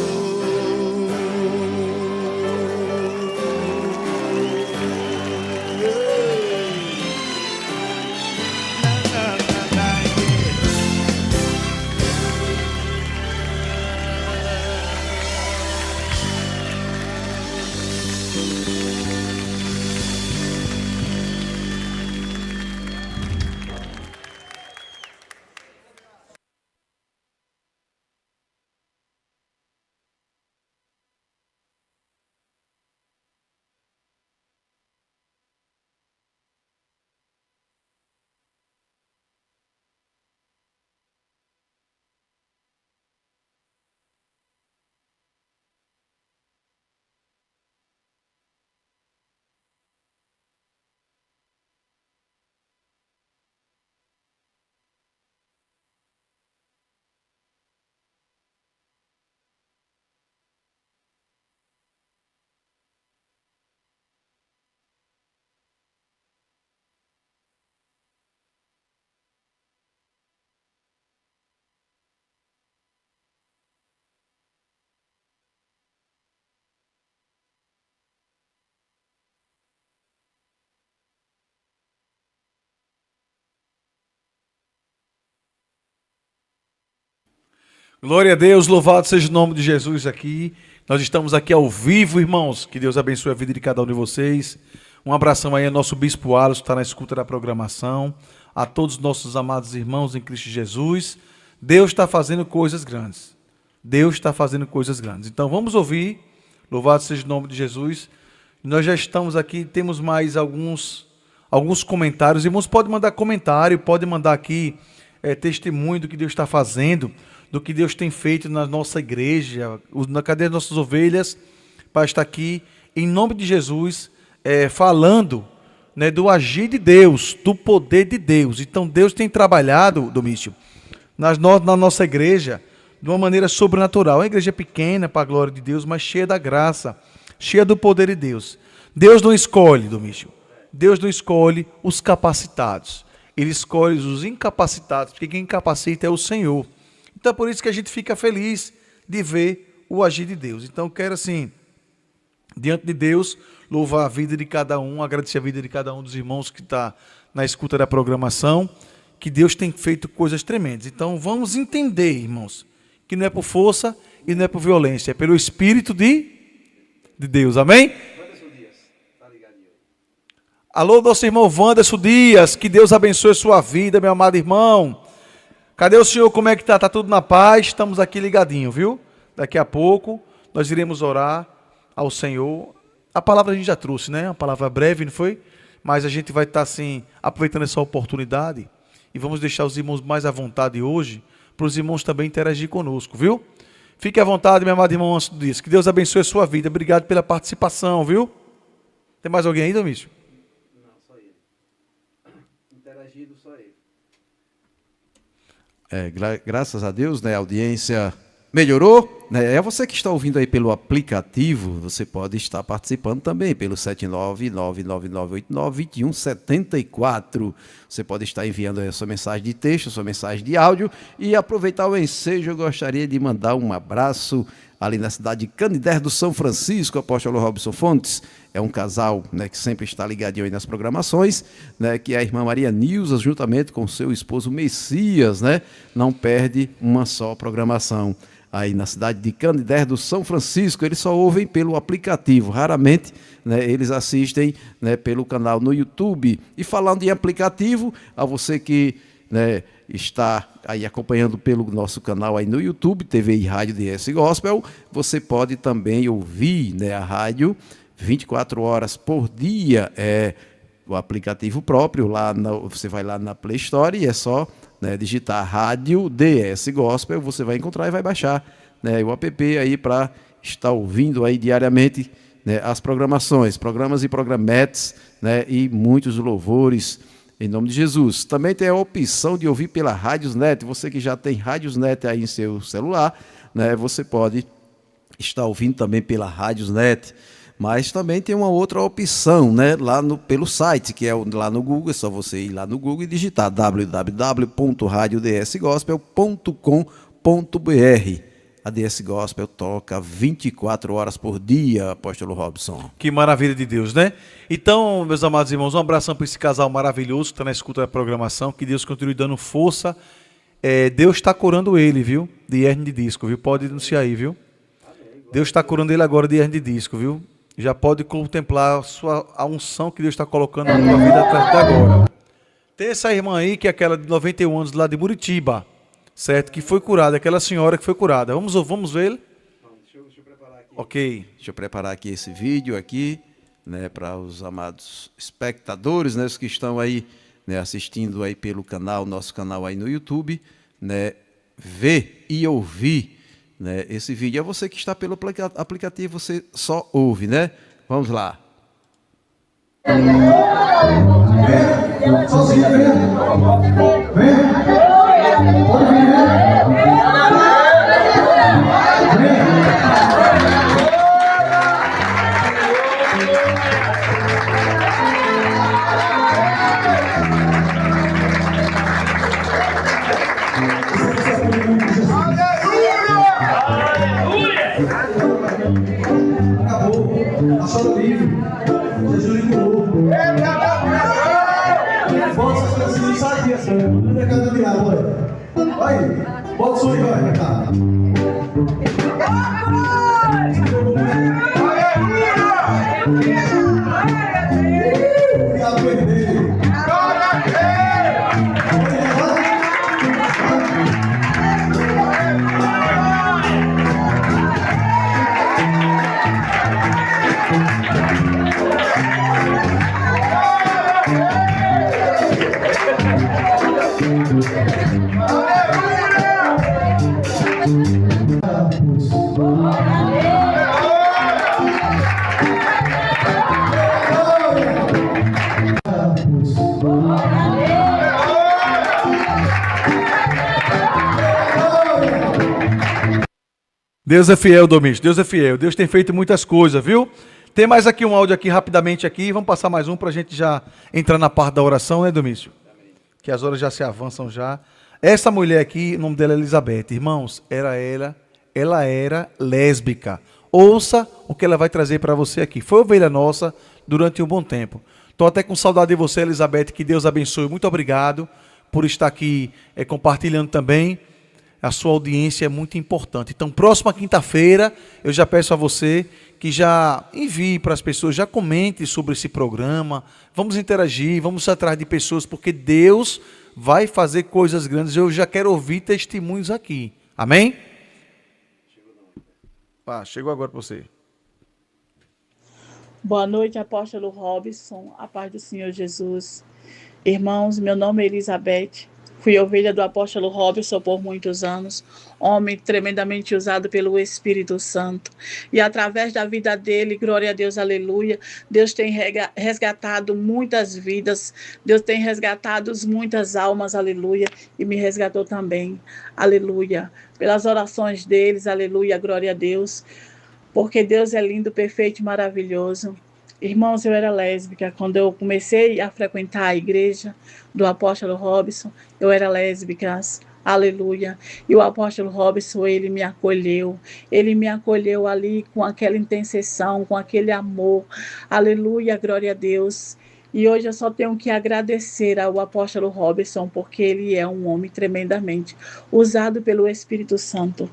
Glória a Deus, louvado seja o nome de Jesus aqui. Nós estamos aqui ao vivo, irmãos. Que Deus abençoe a vida de cada um de vocês. Um abração aí ao nosso Bispo Alisson, que está na escuta da programação. A todos os nossos amados irmãos em Cristo Jesus. Deus está fazendo coisas grandes. Deus está fazendo coisas grandes. Então vamos ouvir. Louvado seja o nome de Jesus. Nós já estamos aqui, temos mais alguns comentários. Irmãos, pode mandar comentário, pode mandar aqui testemunho do que Deus está fazendo, do que Deus tem feito na nossa igreja, na cadeia das nossas ovelhas, para estar aqui, em nome de Jesus, falando, né, do agir de Deus, do poder de Deus. Então Deus tem trabalhado, Domício, na nossa igreja, de uma maneira sobrenatural. Uma igreja pequena, para a glória de Deus, mas cheia da graça, cheia do poder de Deus. Deus não escolhe, Domício, Deus não escolhe os capacitados. Ele escolhe os incapacitados, porque quem capacita é o Senhor. Então é por isso que a gente fica feliz de ver o agir de Deus. Então eu quero assim, diante de Deus, louvar a vida de cada um, agradecer a vida de cada um dos irmãos que está na escuta da programação, que Deus tem feito coisas tremendas. Então vamos entender, irmãos, que não é por força e não é por violência, é pelo Espírito de Deus. Amém? Alô, nosso irmão Wanderson Dias, que Deus abençoe a sua vida, meu amado irmão. Cadê o senhor? Como é que tá? Tá tudo na paz? Estamos aqui ligadinho, viu? Daqui a pouco nós iremos orar ao Senhor. A palavra a gente já trouxe, né? Uma palavra breve, não foi? Mas a gente vai estar assim, aproveitando essa oportunidade e vamos deixar os irmãos mais à vontade hoje, para os irmãos também interagir conosco, viu? Fique à vontade, meu amado irmão Wanderson Dias. Que Deus abençoe a sua vida. Obrigado pela participação, viu? Tem mais alguém aí, Domício? Graças a Deus, né, a audiência melhorou, né? É você que está ouvindo aí pelo aplicativo, você pode estar participando também pelo 79999892174. Você pode estar enviando aí a sua mensagem de texto, a sua mensagem de áudio e aproveitar o ensejo. Eu gostaria de mandar um abraço ali na cidade de Canidé do São Francisco, apóstolo Robson Fontes, é um casal, né, que sempre está ligadinho aí nas programações, né, que é a irmã Maria Nilza, juntamente com seu esposo Messias, né, não perde uma só programação. Aí na cidade de Canidé do São Francisco, eles só ouvem pelo aplicativo, raramente, né, eles assistem, né, pelo canal no YouTube. E falando em aplicativo, a você que, né, está aí acompanhando pelo nosso canal aí no YouTube, TV e Rádio DS Gospel, você pode também ouvir, né, a rádio 24 horas por dia, o aplicativo próprio, você vai lá na Play Store e é só, né, digitar Rádio DS Gospel, você vai encontrar e vai baixar, né, o app aí para estar ouvindo aí diariamente, né, as programações, programas e programetes, né, e muitos louvores em nome de Jesus. Também tem a opção de ouvir pela Radiosnet. Você que já tem Radiosnet aí em seu celular, né, você pode estar ouvindo também pela Radiosnet. Mas também tem uma outra opção, né, pelo site, que é lá no Google. É só você ir lá no Google e digitar www.radiodsgospel.com.br. A DS Gospel toca 24 horas por dia, apóstolo Robson. Que maravilha de Deus, né? Então, meus amados irmãos, um abração para esse casal maravilhoso que está na escuta da programação. Que Deus continue dando força. Deus está curando ele, viu? De hernia de disco, viu? Pode denunciar aí, viu? Deus está curando ele agora de hernia de disco, viu? Já pode contemplar a unção que Deus está colocando na tua vida até agora. Tem essa irmã aí, que é aquela de 91 anos lá de Muritiba, certo? Que foi curada, aquela senhora que foi curada. Vamos ver? Deixa eu preparar aqui. Ok. Deixa eu preparar aqui esse vídeo aqui, né, para os amados espectadores, né, os que estão aí, né, assistindo aí pelo canal, nosso canal aí no YouTube, né, ver e ouvir, né, esse vídeo. É você que está pelo aplicativo, você só ouve, né? Vamos lá. Sozinho, vem. Pode vir, acabou, a senhora livre, Jesus lhe curou. Bota essas crianças, sai aqui, assim, não é cada diabo, olha. Vai. Bota o som e vai, tá? Deus é fiel, Domício. Deus é fiel. Deus tem feito muitas coisas, viu? Tem mais aqui um áudio aqui, rapidamente aqui. Vamos passar mais um para a gente já entrar na parte da oração, né, Domício? Que as horas já se avançam já. Essa mulher aqui, o nome dela é Elizabeth. Irmãos, ela era lésbica. Ouça o que ela vai trazer para você aqui. Foi ovelha nossa durante um bom tempo. Estou até com saudade de você, Elizabeth. Que Deus abençoe. Muito obrigado por estar aqui compartilhando também. A sua audiência é muito importante. Então, próxima quinta-feira, eu já peço a você que já envie para as pessoas, já comente sobre esse programa. Vamos interagir, vamos atrás de pessoas, porque Deus vai fazer coisas grandes. Eu já quero ouvir testemunhos aqui. Amém? Chegou agora para você. Boa noite, apóstolo Robson. A paz do Senhor Jesus. Irmãos, meu nome é Elizabeth. Fui ovelha do apóstolo Robson por muitos anos, homem tremendamente usado pelo Espírito Santo. E através da vida dele, glória a Deus, aleluia, Deus tem resgatado muitas vidas, Deus tem resgatado muitas almas, aleluia, e me resgatou também, aleluia. Pelas orações deles, aleluia, glória a Deus, porque Deus é lindo, perfeito e maravilhoso. Irmãos, eu era lésbica. Quando eu comecei a frequentar a igreja do apóstolo Robson, eu era lésbica, aleluia. E o apóstolo Robson, ele me acolheu ali com aquela intercessão, com aquele amor, aleluia, glória a Deus. E hoje eu só tenho que agradecer ao apóstolo Robson, porque ele é um homem tremendamente usado pelo Espírito Santo.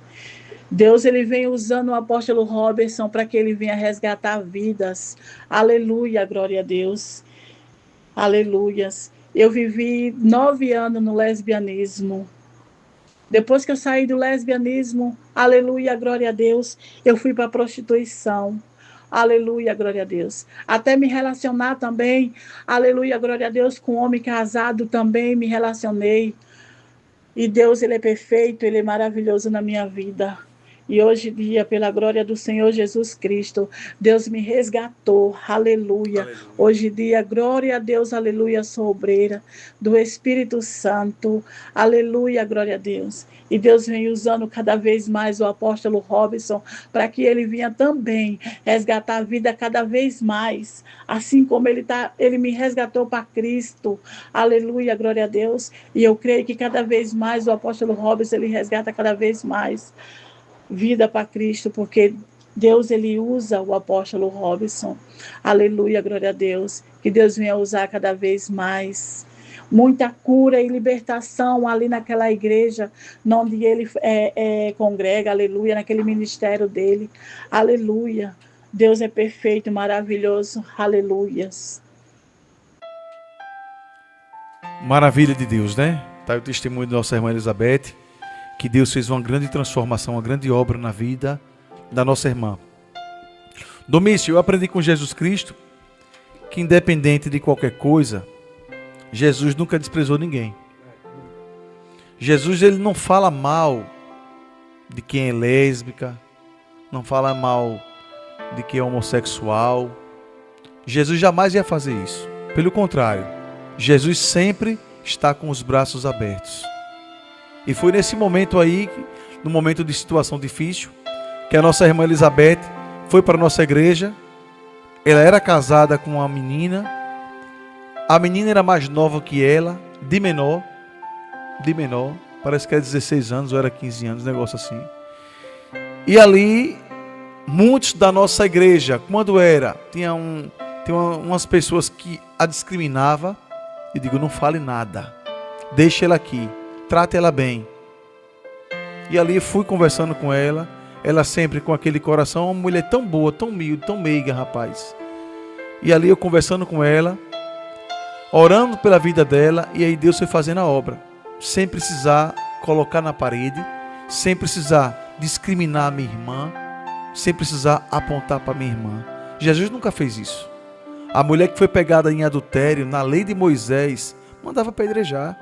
Deus, ele vem usando o apóstolo Robson para que ele venha resgatar vidas. Aleluia, glória a Deus. Aleluias. Eu vivi 9 anos no lesbianismo. Depois que eu saí do lesbianismo, aleluia, glória a Deus, eu fui para a prostituição. Aleluia, glória a Deus. Até me relacionar também, aleluia, glória a Deus, com homem casado também me relacionei. E Deus, ele é perfeito, ele é maravilhoso na minha vida. E hoje em dia, pela glória do Senhor Jesus Cristo, Deus me resgatou, aleluia. Hoje em dia, glória a Deus, aleluia, sou obreira do Espírito Santo, aleluia, glória a Deus. E Deus vem usando cada vez mais o apóstolo Robson para que ele venha também resgatar a vida cada vez mais, assim como ele me resgatou para Cristo, aleluia, glória a Deus. E eu creio que cada vez mais o apóstolo Robson, ele resgata cada vez mais vida para Cristo, porque Deus, ele usa o apóstolo Robson, aleluia, glória a Deus, que Deus venha usar cada vez mais, muita cura e libertação ali naquela igreja, onde ele congrega, aleluia, naquele ministério dele, aleluia, Deus é perfeito, maravilhoso, aleluias. Maravilha de Deus, né? Está aí o testemunho da nossa irmã Elizabeth, que Deus fez uma grande transformação, uma grande obra na vida da nossa irmã. Domício, eu aprendi com Jesus Cristo que independente de qualquer coisa, Jesus nunca desprezou ninguém. Jesus, ele não fala mal de quem é lésbica, não fala mal de quem é homossexual. Jesus jamais ia fazer isso. Pelo contrário, Jesus sempre está com os braços abertos. E foi nesse momento aí, no momento de situação difícil, que a nossa irmã Elizabeth foi para a nossa igreja. Ela era casada com uma menina. A menina era mais nova que ela, de menor, parece que era 16 anos ou era 15 anos, um negócio assim. E ali, muitos da nossa igreja, quando tinha umas pessoas que a discriminavam. Eu digo, não fale nada, deixe ela aqui, trate ela bem. E ali fui conversando com ela. Ela sempre com aquele coração, uma mulher tão boa, tão humilde, tão meiga, rapaz. E ali eu conversando com ela, orando pela vida dela, e aí Deus foi fazendo a obra. Sem precisar colocar na parede, sem precisar discriminar a minha irmã, sem precisar apontar para minha irmã. Jesus nunca fez isso. A mulher que foi pegada em adultério, na lei de Moisés, mandava apedrejar.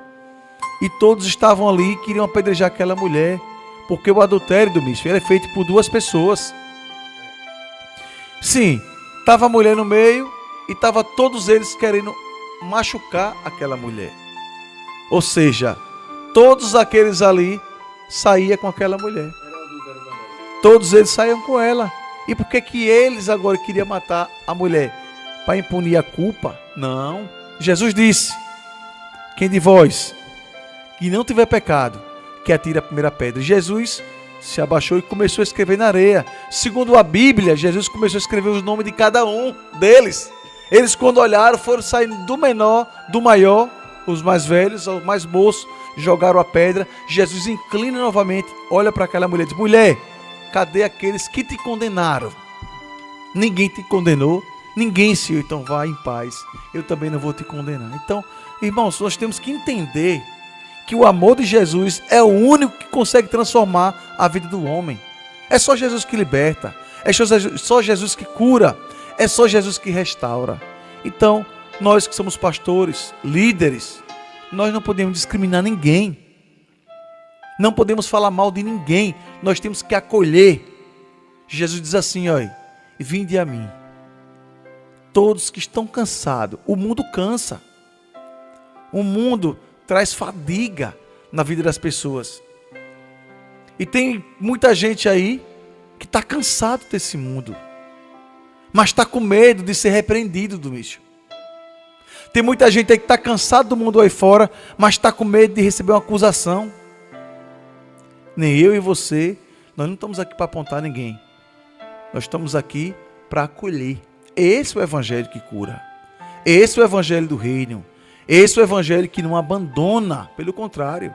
E todos estavam ali e queriam apedrejar aquela mulher, porque o adultério do bicho é feito por duas pessoas. Sim, estava a mulher no meio e estava todos eles querendo machucar aquela mulher. Ou seja, todos aqueles ali saíam com aquela mulher. Todos eles saíam com ela. E por que eles agora queriam matar a mulher? Para impunir a culpa? Não. Jesus disse: quem de vós que não tiver pecado, que atire a primeira pedra. Jesus se abaixou e começou a escrever na areia. Segundo a Bíblia, Jesus começou a escrever os nomes de cada um deles. Eles, quando olharam, foram saindo do menor, do maior, os mais velhos, os mais moços, jogaram a pedra. Jesus inclina novamente, olha para aquela mulher e diz: mulher, cadê aqueles que te condenaram? Ninguém te condenou, ninguém, Senhor, então vá em paz. Eu também não vou te condenar. Então, irmãos, nós temos que entender que o amor de Jesus é o único que consegue transformar a vida do homem. É só Jesus que liberta, é só Jesus que cura, é só Jesus que restaura. Então, nós que somos pastores, líderes, nós não podemos discriminar ninguém. Não podemos falar mal de ninguém. Nós temos que acolher. Jesus diz assim, olha: vinde a mim, todos que estão cansados. O mundo cansa. O mundo traz fadiga na vida das pessoas. E tem muita gente aí que está cansado desse mundo, mas está com medo de ser repreendido do bicho. Tem muita gente aí que está cansado do mundo aí fora, mas está com medo de receber uma acusação. Nem eu e você, nós não estamos aqui para apontar ninguém. Nós estamos aqui para acolher. Esse é o evangelho que cura. Esse é o evangelho do reino. Esse é o evangelho que não abandona, pelo contrário.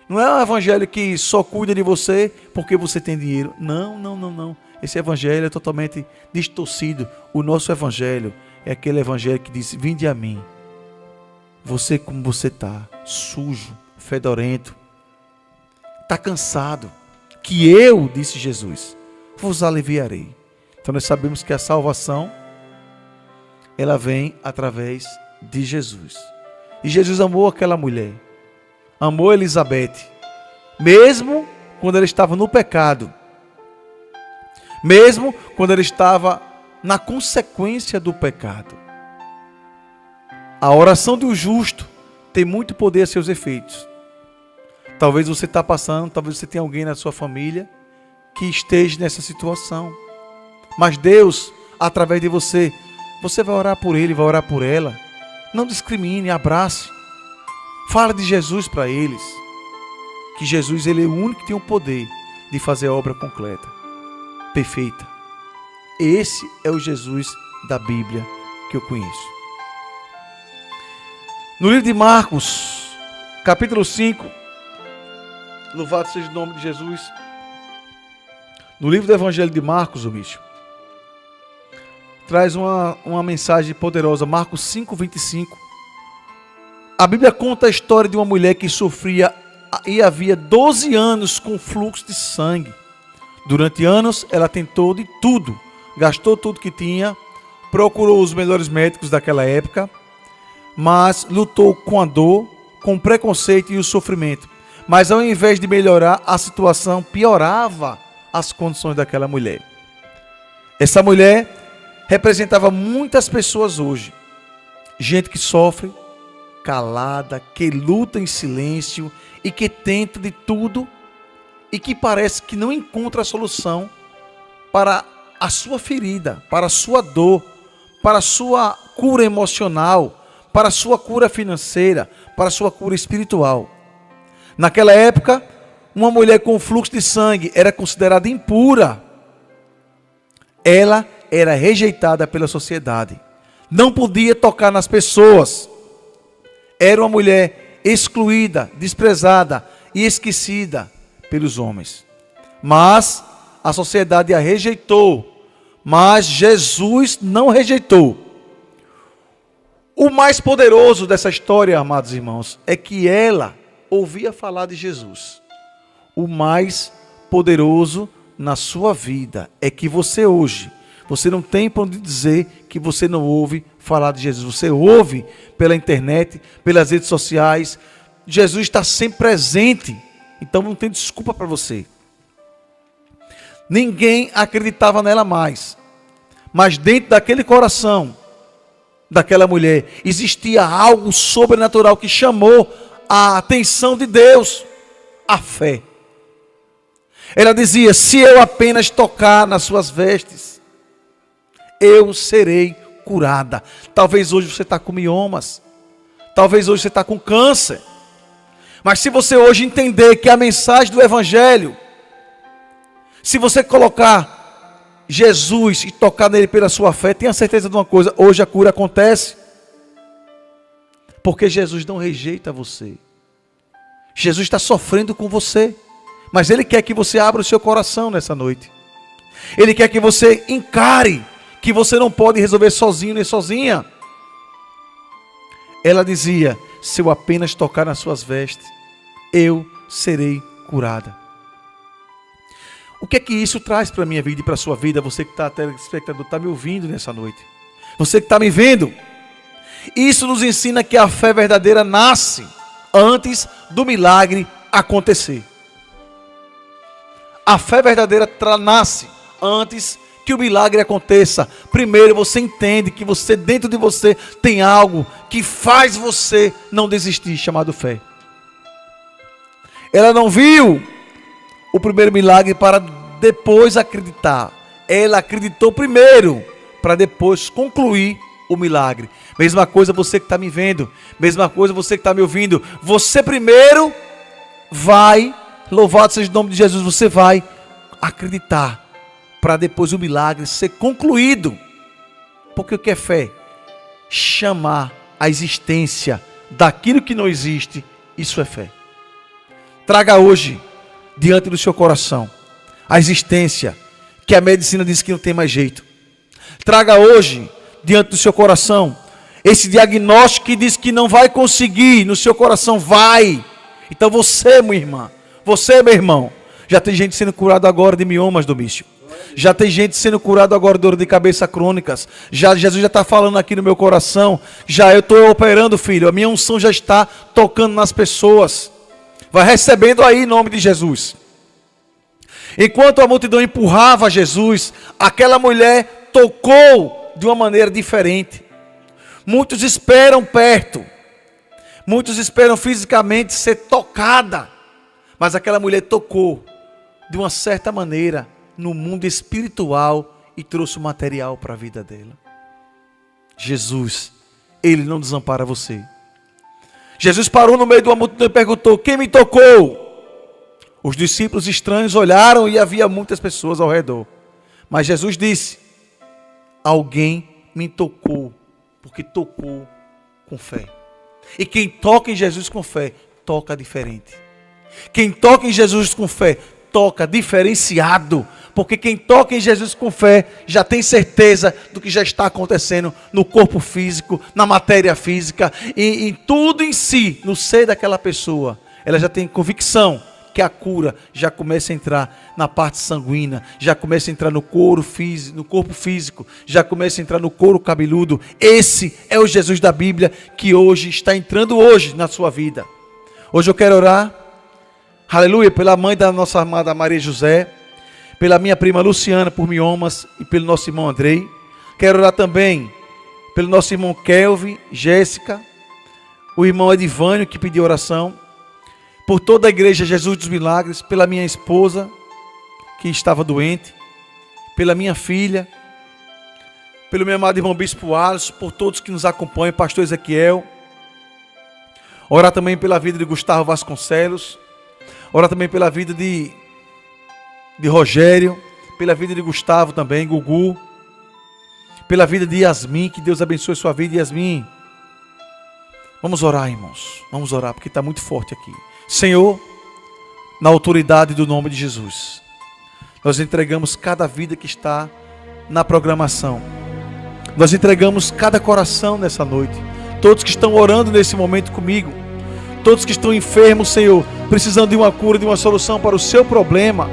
Não é um evangelho que só cuida de você porque você tem dinheiro. Não. Esse evangelho é totalmente distorcido. O nosso evangelho é aquele evangelho que diz: vinde a mim. Você como você está, sujo, fedorento, está cansado, que eu, disse Jesus, vos aliviarei. Então nós sabemos que a salvação, ela vem através de Jesus. E Jesus amou aquela mulher, amou Elizabeth, mesmo quando ela estava no pecado, mesmo quando ela estava na consequência do pecado. A oração do justo tem muito poder a seus efeitos. Talvez você está passando, talvez você tenha alguém na sua família que esteja nessa situação. Mas Deus, através de você, você vai orar por ele, vai orar por ela. Não discrimine, abrace. Fala de Jesus para eles. Que Jesus, ele é o único que tem o poder de fazer a obra completa, perfeita. Esse é o Jesus da Bíblia que eu conheço. No livro de Marcos, capítulo 5, louvado seja o nome de Jesus. No livro do Evangelho de Marcos, o bicho traz uma mensagem poderosa. Marcos 5, 25. A Bíblia conta a história de uma mulher que sofria e havia 12 anos com fluxo de sangue. Durante anos ela tentou de tudo, gastou tudo que tinha, procurou os melhores médicos daquela época, mas lutou com a dor, com o preconceito e o sofrimento. Mas ao invés de melhorar, a situação piorava as condições daquela mulher. Essa mulher representava muitas pessoas hoje. Gente que sofre, calada, que luta em silêncio e que tenta de tudo e que parece que não encontra a solução para a sua ferida, para a sua dor, para a sua cura emocional, para a sua cura financeira, para a sua cura espiritual. Naquela época, uma mulher com fluxo de sangue era considerada impura. Ela era rejeitada pela sociedade. Não podia tocar nas pessoas. Era uma mulher excluída, desprezada e esquecida pelos homens. Mas a sociedade a rejeitou. Mas Jesus não rejeitou. O mais poderoso dessa história, amados irmãos, é que ela ouvia falar de Jesus. O mais poderoso na sua vida é que você hoje, você não tem para onde dizer que você não ouve falar de Jesus. Você ouve pela internet, pelas redes sociais. Jesus está sempre presente. Então não tem desculpa para você. Ninguém acreditava nela mais. Mas dentro daquele coração daquela mulher existia algo sobrenatural que chamou a atenção de Deus, a fé. Ela dizia: se eu apenas tocar nas suas vestes, eu serei curada. Talvez hoje você está com miomas, talvez hoje você está com câncer, mas se você hoje entender que a mensagem do Evangelho, se você colocar Jesus e tocar nele pela sua fé, tenha certeza de uma coisa: hoje a cura acontece. Porque Jesus não rejeita você. Jesus está sofrendo com você, mas Ele quer que você abra o seu coração nessa noite. Ele quer que você encare que você não pode resolver sozinho nem sozinha. Ela dizia: se eu apenas tocar nas suas vestes, eu serei curada. O que é que isso traz para a minha vida e para a sua vida? Você que está, telespectador, está me ouvindo nessa noite. Você que está me vendo. Isso nos ensina que a fé verdadeira nasce antes do milagre acontecer. A fé verdadeira nasce antes que o milagre aconteça. Primeiro você entende que você, dentro de você, tem algo que faz você não desistir, chamado fé. Ela não viu o primeiro milagre para depois acreditar. Ela acreditou primeiro para depois concluir o milagre. Mesma coisa você que está me vendo, mesma coisa você que está me ouvindo. Você primeiro vai, louvado seja o nome de Jesus, você vai acreditar para depois o milagre ser concluído. Porque o que é fé? Chamar a existência daquilo que não existe, isso é fé. Traga hoje diante do seu coração a existência que a medicina diz que não tem mais jeito. Traga hoje diante do seu coração esse diagnóstico que diz que não vai conseguir. No seu coração vai. Então você, minha irmã, você, meu irmão, já tem gente sendo curada agora de miomas, Domício. Já tem gente sendo curada agora de dor de cabeça crônicas. Jesus já está falando aqui no meu coração. Já eu estou operando, filho. A minha unção já está tocando nas pessoas. Vai recebendo aí em nome de Jesus. Enquanto a multidão empurrava Jesus, aquela mulher tocou de uma maneira diferente. Muitos esperam perto. Muitos esperam fisicamente ser tocada. Mas aquela mulher tocou de uma certa maneira no mundo espiritual e trouxe o material para a vida dela. Jesus, Ele não desampara você. Jesus parou no meio de uma multidão e perguntou: quem me tocou? Os discípulos estranhos olharam e havia muitas pessoas ao redor. Mas Jesus disse: alguém me tocou, porque tocou com fé. E quem toca em Jesus com fé, toca diferente. Quem toca em Jesus com fé, toca diferenciado. Porque quem toca em Jesus com fé já tem certeza do que já está acontecendo no corpo físico, na matéria física, e em tudo em si, no ser daquela pessoa. Ela já tem convicção que a cura já começa a entrar na parte sanguínea, já começa a entrar no corpo físico, já começa a entrar no couro cabeludo. Esse é o Jesus da Bíblia que hoje está entrando hoje na sua vida. Hoje eu quero orar, aleluia, pela mãe da nossa amada Maria José, pela minha prima Luciana, por miomas, e pelo nosso irmão Andrei. Quero orar também pelo nosso irmão Kelvin, Jéssica, o irmão Edivânio, que pediu oração, por toda a igreja Jesus dos Milagres, pela minha esposa, que estava doente, pela minha filha, pelo meu amado irmão Bispo Alisson, por todos que nos acompanham, pastor Ezequiel. Orar também pela vida de Gustavo Vasconcelos, orar também pela vida de Rogério, pela vida de Gustavo também, Gugu, pela vida de Yasmin, que Deus abençoe sua vida, Yasmin. Vamos orar, irmãos, vamos orar, porque está muito forte aqui. Senhor, na autoridade do nome de Jesus. Nós entregamos cada vida que está na programação. Nós entregamos cada coração nessa noite. Todos que estão orando nesse momento comigo. Todos que estão enfermos, Senhor, precisando de uma cura, de uma solução para o seu problema.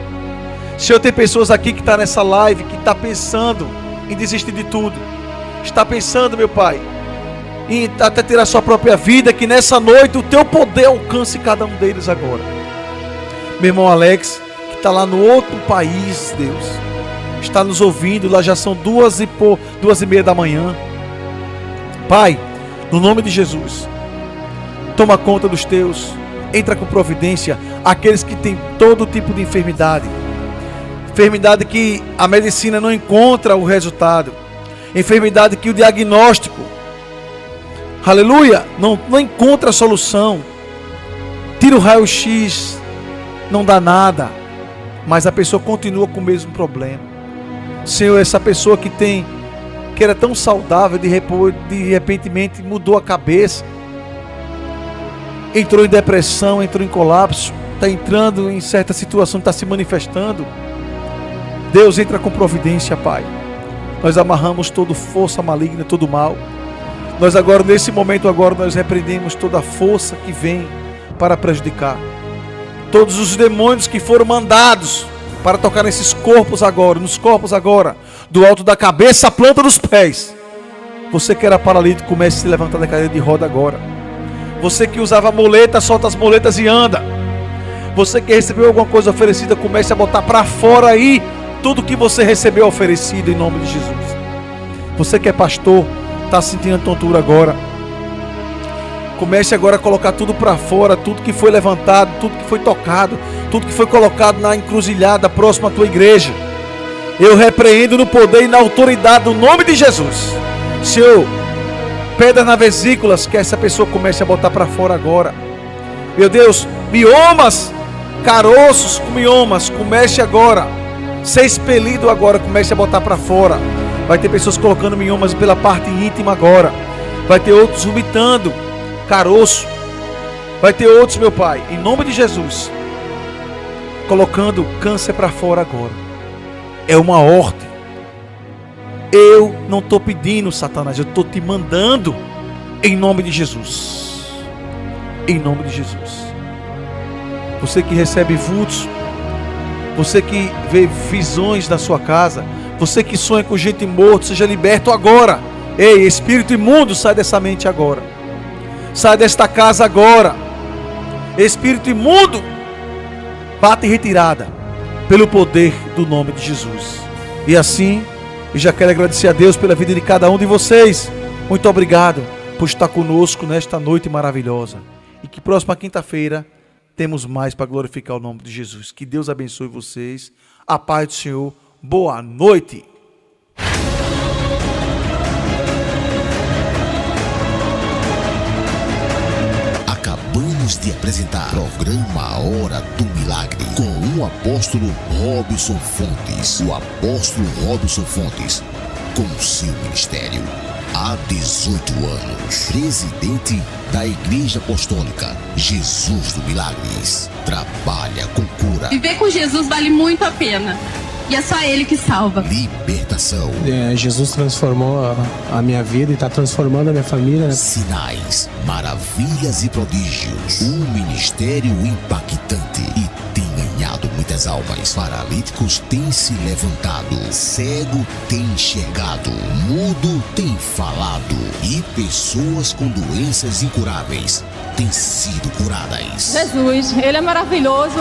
Senhor, tem pessoas aqui que estão nessa live, que estão pensando em desistir de tudo. Está pensando, meu Pai, em até tirar a sua própria vida, que nessa noite o teu poder alcance cada um deles agora. Meu irmão Alex, que está lá no outro país, Deus, está nos ouvindo, lá já são 2:30 da manhã. Pai, no nome de Jesus, toma conta dos teus, entra com providência, aqueles que têm todo tipo de enfermidade, enfermidade que a medicina não encontra o resultado, enfermidade que o diagnóstico, aleluia, não encontra a solução, tira o raio-x, não dá nada, mas a pessoa continua com o mesmo problema. Senhor, essa pessoa que era tão saudável, de repentemente mudou a cabeça, entrou em depressão, entrou em colapso, está entrando em certa situação, está se manifestando. Deus, entra com providência, Pai. Nós amarramos toda força maligna, todo mal. Nós agora, nesse momento agora, nós repreendemos toda a força que vem para prejudicar. Todos os demônios que foram mandados para tocar nesses corpos agora, nos corpos agora, do alto da cabeça à planta dos pés. Você que era paralítico, comece a se levantar da cadeira de roda agora. Você que usava muleta, solta as muletas e anda. Você que recebeu alguma coisa oferecida, comece a botar para fora aí tudo que você recebeu oferecido em nome de Jesus. Você que é pastor, está sentindo tontura agora, comece agora a colocar tudo para fora, tudo que foi levantado, tudo que foi tocado, tudo que foi colocado na encruzilhada próxima à tua igreja. Eu repreendo no poder e na autoridade do nome de Jesus. Senhor, pedras na vesículas, que essa pessoa comece a botar para fora agora. Meu Deus, miomas, caroços com miomas, comece agora, ser expelido agora, comece a botar para fora. Vai ter pessoas colocando miomas pela parte íntima agora. Vai ter outros vomitando caroço. Vai ter outros, meu Pai, em nome de Jesus, colocando câncer para fora agora. É uma ordem. Eu não estou pedindo, Satanás, eu estou te mandando em nome de Jesus. Em nome de Jesus. Você que recebe vultos, você que vê visões na sua casa, você que sonha com gente morta, seja liberto agora. Ei, espírito imundo, sai dessa mente agora. Sai desta casa agora. Espírito imundo, bate em retirada pelo poder do nome de Jesus. E assim, eu já quero agradecer a Deus pela vida de cada um de vocês. Muito obrigado por estar conosco nesta noite maravilhosa. E que próxima quinta-feira temos mais para glorificar o nome de Jesus. Que Deus abençoe vocês. A paz do Senhor. Boa noite. Acabamos de apresentar programa A Hora do Milagre com o apóstolo Robson Fontes. O apóstolo Robson Fontes, com seu ministério há 18 anos, presidente da Igreja Apostólica Jesus do Milagres, trabalha com cura. Viver com Jesus vale muito a pena. E é só Ele que salva. Libertação. Jesus transformou a minha vida e está transformando a minha família. Sinais, maravilhas e prodígios. Um ministério impactante e tem ganhado muitas almas. Paralíticos têm se levantado. Cego tem enxergado. Mudo tem falado. E pessoas com doenças incuráveis têm sido curadas. Jesus, Ele é maravilhoso,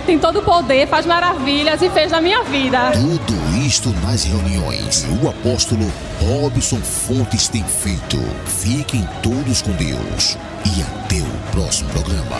tem todo o poder, faz maravilhas e fez na minha vida. Tudo isto nas reuniões que o apóstolo Robson Fontes tem feito. Fiquem todos com Deus e até o próximo programa.